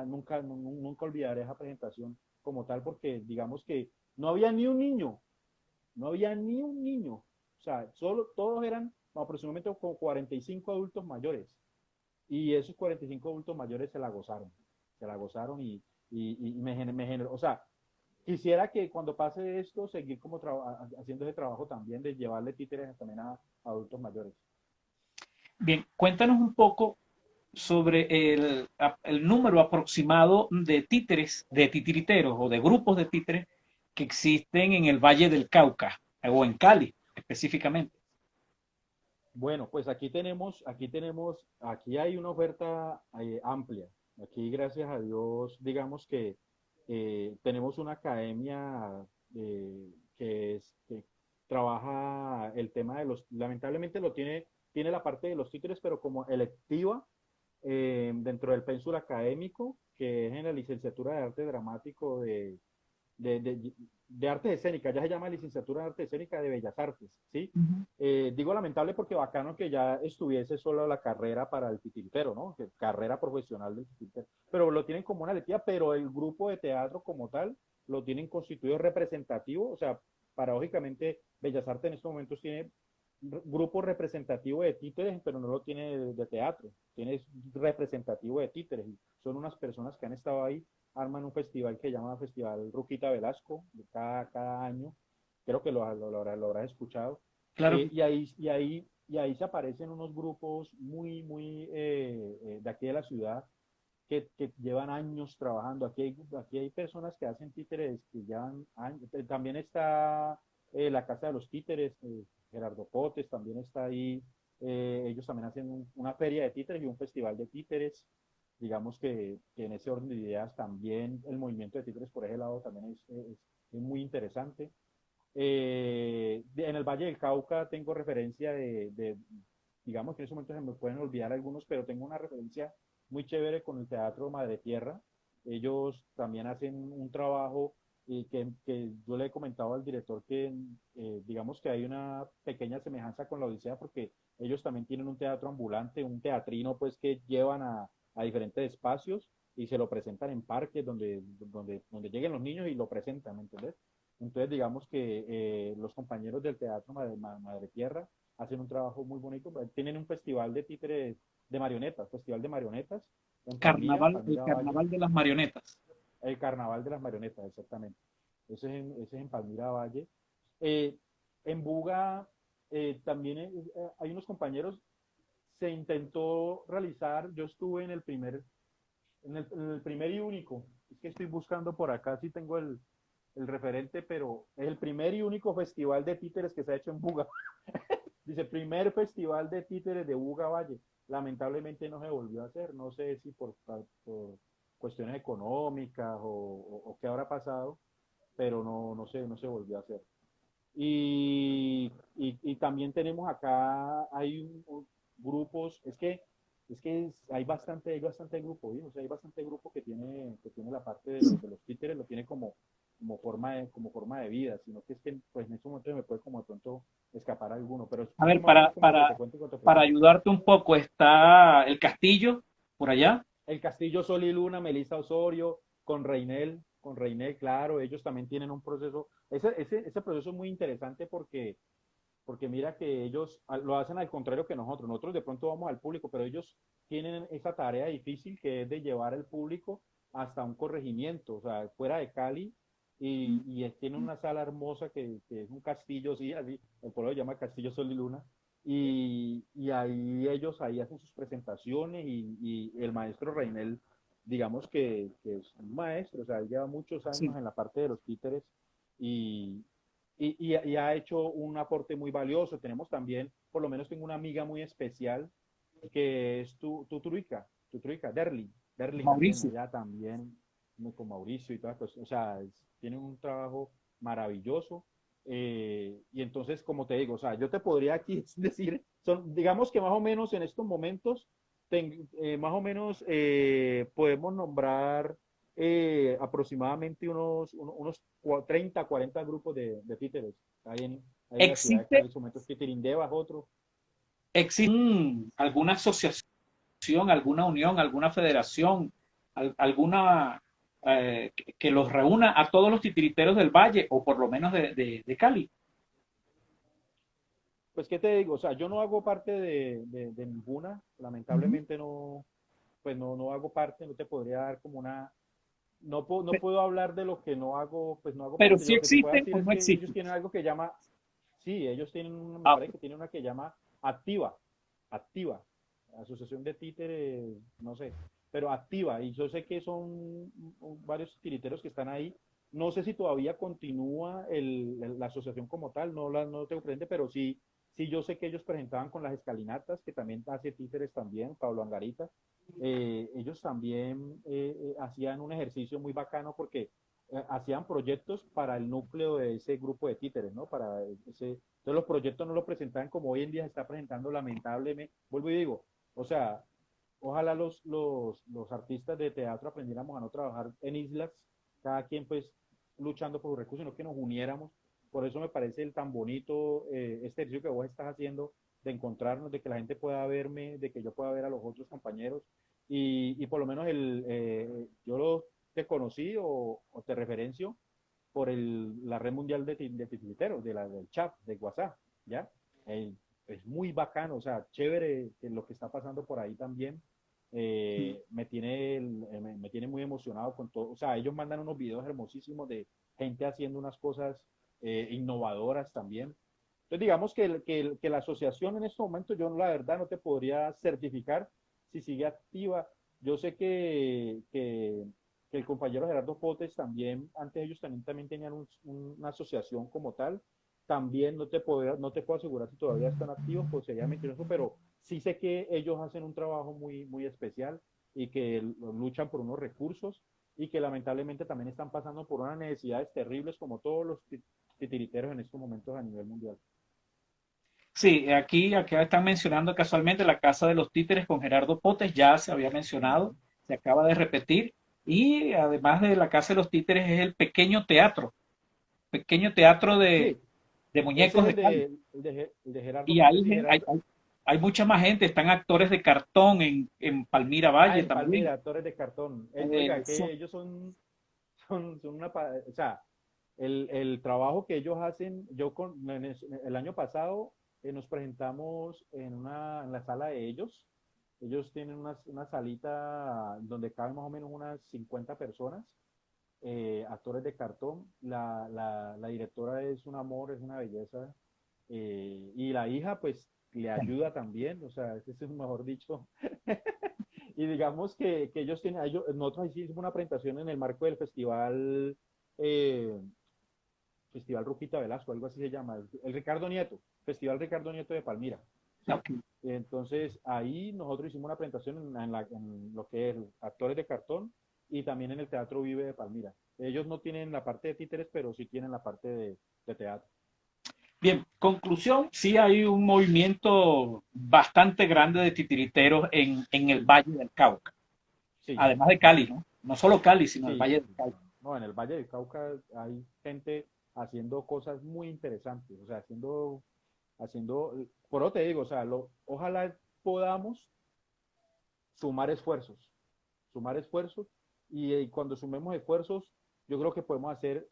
Speaker 3: nunca olvidaré esa presentación como tal porque digamos que no había ni un niño, no había ni un niño. O sea, todos eran aproximadamente como 45 adultos mayores. Y esos 45 adultos mayores se la gozaron y me generó, o sea, quisiera que cuando pase esto, seguir como haciendo ese trabajo también de llevarle títeres también a adultos mayores.
Speaker 1: Bien, cuéntanos un poco sobre el número aproximado de títeres, de titiriteros o de grupos de títeres que existen en el Valle del Cauca o en Cali específicamente.
Speaker 3: Bueno, pues aquí hay una oferta amplia. Aquí, gracias a Dios, digamos que tenemos una academia que trabaja el tema lamentablemente tiene la parte de los títulos, pero como electiva dentro del pénsul académico, que es en la licenciatura de arte dramático de, de, de artes escénicas, ya se llama licenciatura de arte escénica de Bellas Artes, ¿sí?
Speaker 1: Ujú.
Speaker 3: Digo lamentable porque bacano que ya estuviese solo la carrera para el titiritero, ¿no? Carrera profesional del titiritero, pero lo tienen como una letía, pero el grupo de teatro como tal lo tienen constituido representativo, o sea, paradójicamente Bellas Artes en estos momentos tiene grupo representativo de títeres, pero no lo tiene de teatro, tiene representativo de títeres, son unas personas que han estado ahí, arman un festival que se llama Festival Ruquita Velasco, cada año, creo que lo habrás escuchado,
Speaker 1: Claro,
Speaker 3: y ahí se aparecen unos grupos muy de aquí de la ciudad que llevan años trabajando. Aquí hay personas que hacen títeres que llevan años. También está la Casa de los Títeres, Gerardo Potes también está ahí. Ellos también hacen una feria de títeres y un festival de títeres. Digamos que en ese orden de ideas también el movimiento de títeres por ese lado también es muy interesante. En el Valle del Cauca tengo referencia digamos que en ese momento se me pueden olvidar algunos, pero tengo una referencia muy chévere con el Teatro Madre Tierra. Ellos también hacen un trabajo que yo le he comentado al director que digamos que hay una pequeña semejanza con la Odisea porque ellos también tienen un teatro ambulante, un teatrino pues que llevan a diferentes espacios y se lo presentan en parques donde lleguen los niños y lo presentan, ¿me entiendes? Entonces digamos que los compañeros del Teatro Madre Tierra hacen un trabajo muy bonito, tienen un festival de títeres de marionetas, festival de marionetas en Palmira,
Speaker 1: El
Speaker 3: Palmira Valle.
Speaker 1: carnaval de las marionetas.
Speaker 3: El Carnaval de las Marionetas, exactamente. Ese es en Palmira Valle. Eh, en Buga también hay unos compañeros, se intentó realizar, yo estuve en el primer y único, es que estoy buscando por acá si tengo el referente, pero es el primer y único festival de títeres que se ha hecho en Buga. Dice, primer festival de títeres de Buga Valle. Lamentablemente no se volvió a hacer, no sé si por cuestiones económicas o qué habrá pasado, pero no se volvió a hacer. Y también tenemos acá, hay grupos, hay bastante grupo, ¿sí? O sea, hay bastante grupo que tiene la parte de los títeres, lo tiene como forma de vida, sino que es que pues, en este momento me puede como de pronto escapar alguno, pero
Speaker 1: A
Speaker 3: eso
Speaker 1: ver,
Speaker 3: más o menos como lo que te cuento en cuanto a
Speaker 1: para
Speaker 3: festival.
Speaker 1: ayudarte un poco, está el castillo por allá.
Speaker 3: El Castillo Sol y Luna, Melissa Osorio, con Reinel, claro, ellos también tienen un proceso. Ese proceso es muy interesante porque mira que ellos lo hacen al contrario que nosotros. Nosotros de pronto vamos al público, pero ellos tienen esa tarea difícil que es de llevar al público hasta un corregimiento, o sea, fuera de Cali, y tienen una sala hermosa que es un castillo, sí, así, el pueblo lo llama Castillo Sol y Luna, y ahí ellos ahí hacen sus presentaciones y el maestro Reinel, digamos que es un maestro, o sea, él lleva muchos
Speaker 1: Sí.
Speaker 3: años en la parte de los títeres y, y ha hecho un aporte muy valioso. Tenemos también, por lo menos tengo una amiga muy especial que es tu truica, Derly también,
Speaker 1: Mauricio.
Speaker 3: ella también, con Mauricio y todas las cosas, o sea, tienen un trabajo maravilloso. Y entonces, como te digo, o sea, yo te podría aquí decir, digamos que más o menos en estos momentos, más o menos podemos nombrar aproximadamente unos 30, 40 grupos de títeres. Hay en la ciudad de
Speaker 1: ¿Existe,
Speaker 3: Cali, en su momento es Tirindeva es otro.
Speaker 1: existe alguna asociación, alguna unión, alguna federación, alguna que los reúna a todos los titiriteros del Valle o por lo menos de Cali?
Speaker 3: Pues, ¿qué te digo? O sea, yo no hago parte de ninguna,
Speaker 1: Ujú.
Speaker 3: lamentablemente no, pues no hago parte, no te podría dar como no
Speaker 1: Pe-
Speaker 3: puedo hablar de lo que no hago, pues no hago
Speaker 1: Pero
Speaker 3: parte.
Speaker 1: si
Speaker 3: Lo que te puedo
Speaker 1: existen
Speaker 3: decir
Speaker 1: o
Speaker 3: es
Speaker 1: no
Speaker 3: que ellos
Speaker 1: existen.
Speaker 3: tienen algo que llama, sí, ellos tienen, me
Speaker 1: Ah,
Speaker 3: parece que tienen una que llama activa, Asociación de Títeres, no sé, pero activa, y yo sé que son varios tiriteros que están ahí. No sé si todavía continúa la asociación como tal, no tengo presente, pero sí, sí yo sé que ellos presentaban con las escalinatas, que también hace títeres también, Pablo Angarita. Ellos también hacían un ejercicio muy bacano porque hacían proyectos para el núcleo de ese grupo de títeres, ¿no? Entonces los proyectos no los presentaban como hoy en día se está presentando lamentablemente. Vuelvo y digo, o sea, ojalá los artistas de teatro aprendiéramos a no trabajar en islas, cada quien pues luchando por sus recursos, sino que nos uniéramos. Por eso me parece el tan bonito este ejercicio que vos estás haciendo de encontrarnos, de que la gente pueda verme, de que yo pueda ver a los otros compañeros y por lo menos yo te conocí o te referencio por la red mundial de titiriteros, del chat, de WhatsApp, ¿ya? Es muy bacano, o sea, chévere lo que está pasando por ahí también. Me tiene muy emocionado con todo, o sea, ellos mandan unos videos hermosísimos de gente haciendo unas cosas innovadoras también. Entonces, digamos que la asociación en este momento, yo la verdad no te podría certificar si sigue activa. Yo sé que el compañero Gerardo Potes también, antes ellos también tenían una asociación como tal. También no te puedo asegurar si todavía están activos, pues sería mentiroso, pero sí sé que ellos hacen un trabajo muy, muy especial y que luchan por unos recursos y que lamentablemente también están pasando por unas necesidades terribles como todos los titiriteros en estos momentos a nivel mundial.
Speaker 1: sí, aquí están mencionando casualmente la Casa de los Títeres con Gerardo Potes, ya se había mencionado,
Speaker 3: Ujú.
Speaker 1: se acaba de repetir. Y además de la Casa de los Títeres es el pequeño teatro
Speaker 3: Sí,
Speaker 1: de
Speaker 3: ese
Speaker 1: muñecos
Speaker 3: es
Speaker 1: de Cali.
Speaker 3: el de Gerardo
Speaker 1: Y
Speaker 3: Méndez y Gerardo.
Speaker 1: hay mucha más gente, están actores de cartón en Palmira Valle
Speaker 3: En
Speaker 1: también.
Speaker 3: Palmira, Torres de Cartón. Oiga,
Speaker 1: Eso,
Speaker 3: que ellos son o sea, el trabajo que ellos hacen, el año pasado nos presentamos en la sala de ellos. Ellos tienen una salita donde caben más o menos unas 50 personas, actores de cartón. La directora es un amor, es una belleza. Y la hija, pues, le ayuda también, o sea, ese es mejor dicho. Y digamos que ellos tienen, nosotros hicimos una presentación en el marco del eh, Festival Rupita Velasco, algo así se llama, el Ricardo Nieto, Festival Ricardo Nieto de Palmira, ¿sí?
Speaker 1: ok.
Speaker 3: Entonces ahí nosotros hicimos una presentación en lo que es actores de cartón y también en el Teatro Vive de Palmira. Ellos no tienen la parte de títeres, pero sí tienen la parte de teatro.
Speaker 1: Bien, conclusión, sí hay un movimiento bastante grande de titiriteros en el
Speaker 3: Sí,
Speaker 1: Valle del Cauca,
Speaker 3: sí,
Speaker 1: además de Cali, ¿no? No solo Cali, sino el
Speaker 3: sí,
Speaker 1: Valle
Speaker 3: sí,
Speaker 1: del
Speaker 3: sí.
Speaker 1: Cauca.
Speaker 3: No, en el Valle del Cauca hay gente haciendo cosas muy interesantes, o sea, por eso te digo, o sea, ojalá podamos sumar esfuerzos y cuando sumemos esfuerzos, yo creo que podemos hacer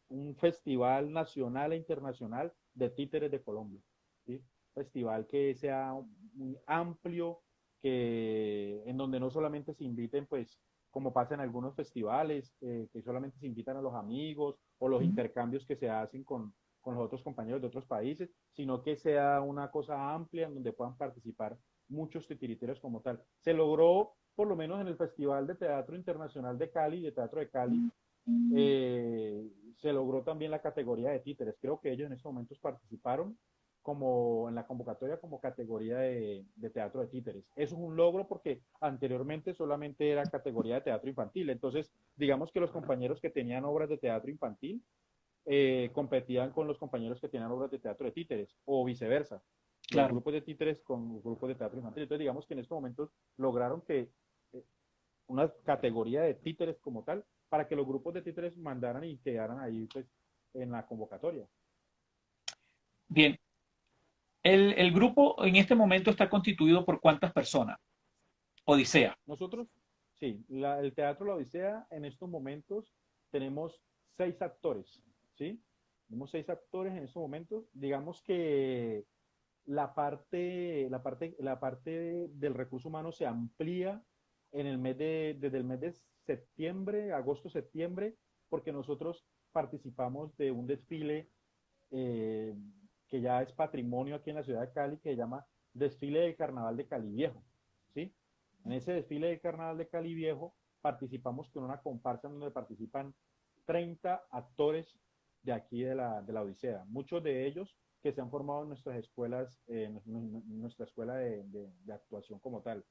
Speaker 3: un festival nacional e internacional de títeres de Colombia, ¿sí? Festival que sea muy amplio, en donde no solamente se inviten, pues, como pasa en algunos festivales, que solamente se invitan a los amigos o los intercambios que se hacen con los otros compañeros de otros países, sino que sea una cosa amplia en donde puedan participar muchos titiriteros como tal. Se logró, por lo menos en el Festival de Teatro Internacional de Cali, de Teatro de Cali, se logró también la categoría de títeres. Creo que ellos en estos momentos participaron como en la convocatoria como categoría de teatro de títeres. Eso es un logro porque anteriormente solamente era categoría de teatro infantil. Entonces, digamos que los compañeros que tenían obras de teatro infantil competían con los compañeros que tenían obras de teatro de títeres o viceversa. Los
Speaker 1: Claro.
Speaker 3: grupos de títeres con los grupos de teatro infantil. Entonces, digamos que en estos momentos lograron que una categoría de títeres como tal para que los grupos de títeres mandaran y quedaran ahí pues, en la convocatoria.
Speaker 1: Bien, el grupo en este momento está constituido por cuántas personas. Odisea.
Speaker 3: Nosotros, sí, el Teatro La Odisea en estos momentos tenemos 6 actores, ¿sí? Tenemos 6 actores en estos momentos. Digamos que la parte del recurso humano se amplía desde el mes de septiembre, agosto, septiembre, porque nosotros participamos de un desfile eh, que ya es patrimonio aquí en la ciudad de Cali, que se llama Desfile del Carnaval de Cali Viejo, ¿sí? En ese desfile del Carnaval de Cali Viejo participamos con una comparsa donde participan 30 actores de aquí de la Odisea, muchos de ellos que se han formado en nuestras escuelas, en nuestra escuela de actuación como tal.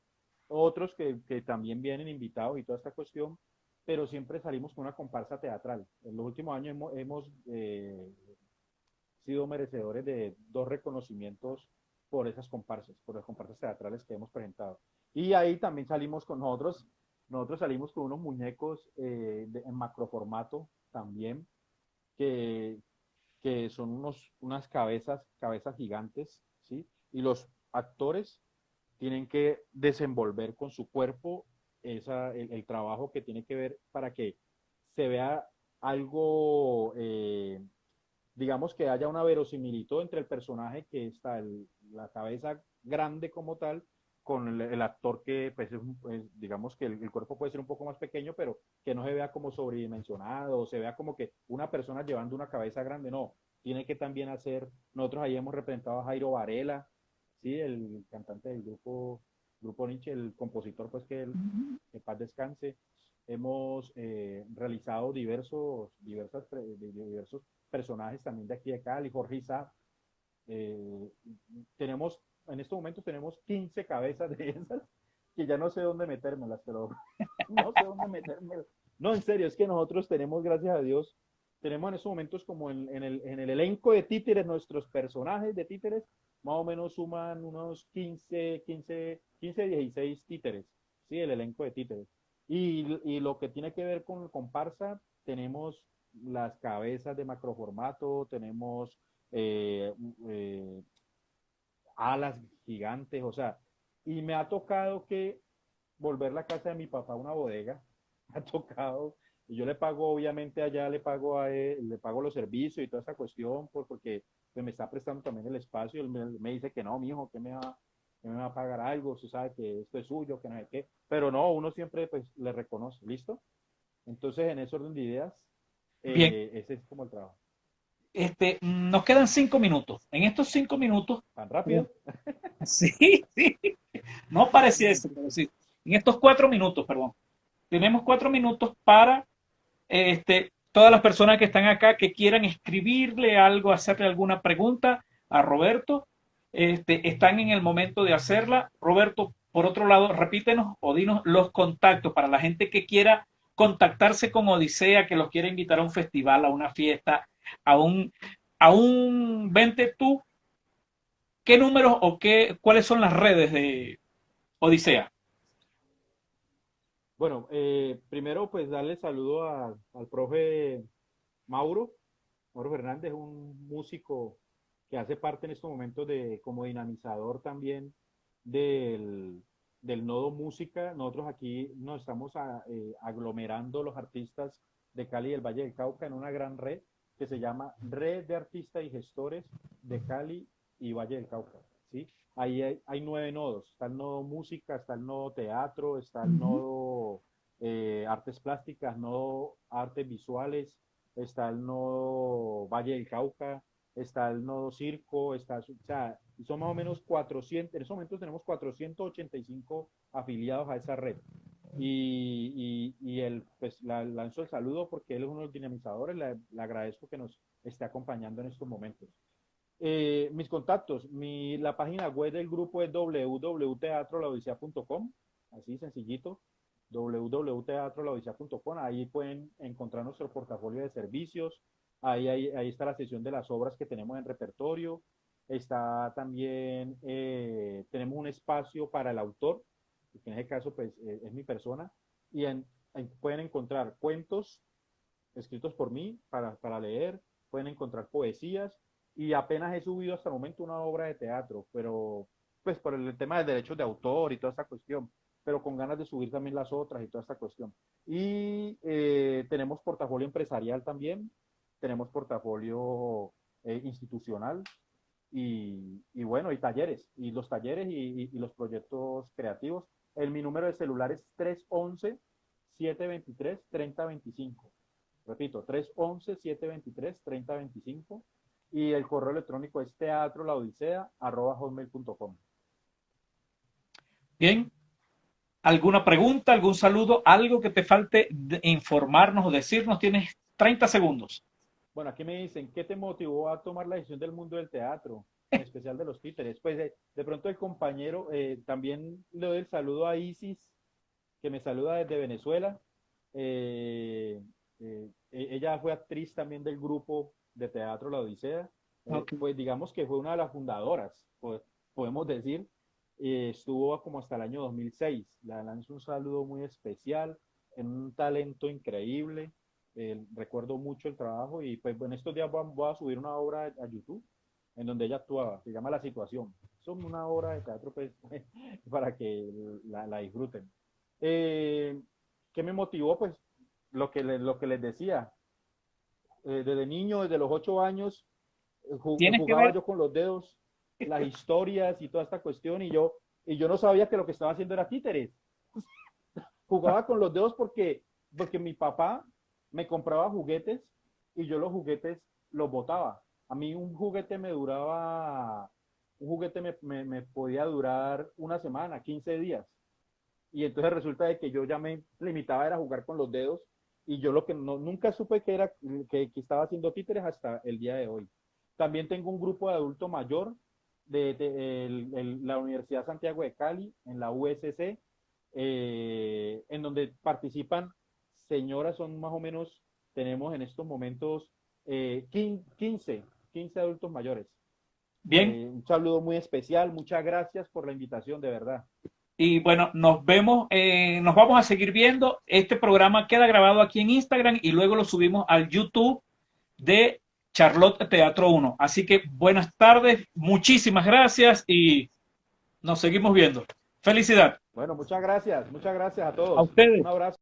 Speaker 3: Otros que también vienen invitados y toda esta cuestión, pero siempre salimos con una comparsa teatral. En los últimos años hemos sido merecedores de 2 reconocimientos por las comparsas teatrales que hemos presentado. Y ahí también salimos nosotros salimos con unos muñecos en macroformato también, que, que son unas cabezas gigantes, ¿sí? Y los actores tienen que desenvolver con su cuerpo el trabajo que tiene que ver para que se vea algo, digamos que haya una verosimilitud entre el personaje que está la cabeza grande como tal con el actor que, pues, digamos que el cuerpo puede ser un poco más pequeño, pero que no se vea como sobredimensionado, o se vea como que una persona llevando una cabeza grande, no. Tiene que también nosotros ahí hemos representado a Jairo Varela, ¿sí? El cantante del grupo Nietzsche, el compositor, pues que paz descanse. Hemos realizado diversos personajes también de aquí de Cali, Jorge Isaac. Eh, en estos momentos tenemos 15 cabezas de esas que ya no sé dónde metérmelas, pero no sé dónde metérmelas. No, en serio, es que nosotros tenemos, gracias a Dios, tenemos en estos momentos como en el elenco de títeres, nuestros personajes de títeres, más o menos suman unos 15, 16 títeres, ¿sí? El elenco de títeres. Y lo que tiene que ver con comparsa, tenemos las cabezas de macroformato, tenemos eh, eh, alas gigantes, o sea, y me ha tocado que volver la casa de mi papá una bodega, me ha tocado, y yo le pago, obviamente allá le pago a él, le pago los servicios y toda esa cuestión, porque pues, me está prestando también el espacio, él me dice que no, mijo, que me va a pagar algo, usted sabe que esto es suyo, que no sé qué, pero no, uno siempre pues le reconoce, ¿listo? Entonces, en ese orden de ideas,
Speaker 1: Bien,
Speaker 3: ese es como el trabajo.
Speaker 1: nos quedan 5 minutos. En estos 5 minutos,
Speaker 3: ¿Tan rápido?
Speaker 1: sí, sí, no parecía eso, pero sí. En estos 4 minutos, perdón, tenemos 4 minutos para todas las personas que están acá que quieran escribirle algo, hacerle alguna pregunta a Roberto, están en el momento de hacerla. Roberto, por otro lado, repítenos o dinos los contactos para la gente que quiera contactarse con Odisea, que los quiera invitar a un festival, a una fiesta, a un, vente tú, ¿qué números o cuáles son las redes de Odisea?
Speaker 3: Bueno, primero pues darle saludo al profe Mauro. Mauro Fernández es un músico que hace parte en estos momentos de como dinamizador también del, del nodo música. Nosotros aquí nos estamos aglomerando los artistas de Cali y del Valle del Cauca en una gran red que se llama Red de Artistas y Gestores de Cali y Valle del Cauca, ¿sí? Ahí hay 9 nodos. Está el nodo música, está el nodo teatro, está el nodo artes plásticas, nodo artes visuales, está el nodo Valle del Cauca, está el nodo circo, o sea, son más o menos 400, en estos momentos tenemos 485 afiliados a esa red. Y él, pues, lanzo el saludo porque él es uno de los dinamizadores, le agradezco que nos esté acompañando en estos momentos. Mis contactos, la página web del grupo es www.teatrolaodicea.com, así sencillito, www.teatrolaodicea.com, ahí pueden encontrar nuestro portafolio de servicios, ahí está la sección de las obras que tenemos en repertorio, está también, tenemos un espacio para el autor, que en ese caso pues es mi persona, y pueden encontrar cuentos escritos por mí para leer, pueden encontrar poesías, y apenas he subido hasta el momento una obra de teatro, pero pues por el tema de derechos de autor y toda esta cuestión, pero con ganas de subir también las otras y toda esta cuestión. Y tenemos portafolio empresarial también, tenemos portafolio institucional y bueno, y talleres, y los talleres y los proyectos creativos. Mi número de celular es 311-723-3025. Repito, 311-723-3025. Y el correo electrónico es teatrolaodicea@hotmail.com.
Speaker 1: Bien, ¿alguna pregunta, algún saludo, algo que te falte informarnos o decirnos? Tienes 30 segundos.
Speaker 3: Bueno, aquí me dicen, ¿qué te motivó a tomar la decisión del mundo del teatro, en especial de los títeres? Pues de pronto el compañero, también le doy el saludo a Isis, que me saluda desde Venezuela. Ella fue actriz también del grupo de teatro La Odisea.
Speaker 1: Okay.
Speaker 3: Pues digamos que fue una de las fundadoras, pues, podemos decir. Estuvo como hasta el año 2006. Le lanzo un saludo muy especial, en un talento increíble. Recuerdo mucho el trabajo y pues en estos días voy a subir una obra a YouTube en donde ella actuaba, se llama La Situación. Es una obra de teatro pues, para que la disfruten. Eh, ¿Qué me motivó? Pues lo que les decía, desde niño, desde los 8 años,
Speaker 1: Tienes que
Speaker 3: jugaba
Speaker 1: ver,
Speaker 3: yo con los dedos, las historias y toda esta cuestión, y yo no sabía que lo que estaba haciendo era títeres. Jugaba con los dedos porque mi papá me compraba juguetes y yo los juguetes los botaba. A mí un juguete me podía durar una semana, 15 días. Y entonces resulta de que yo ya me limitaba a jugar con los dedos y yo lo que nunca supe que era que estaba haciendo títeres hasta el día de hoy. También tengo un grupo de adulto mayor de la Universidad Santiago de Cali, en la USC, en donde participan señoras, son más o menos, tenemos en estos momentos 15 adultos mayores.
Speaker 1: bien,
Speaker 3: Un saludo muy especial, muchas gracias por la invitación, de verdad.
Speaker 1: Y bueno, nos vemos, nos vamos a seguir viendo. Este programa queda grabado aquí en Instagram y luego lo subimos al YouTube de Charlotte Teatro 1. Así que buenas tardes, muchísimas gracias y nos seguimos viendo. Felicidad
Speaker 3: Bueno, muchas gracias a
Speaker 1: a
Speaker 3: todos.
Speaker 1: ustedes.
Speaker 3: Un abrazo.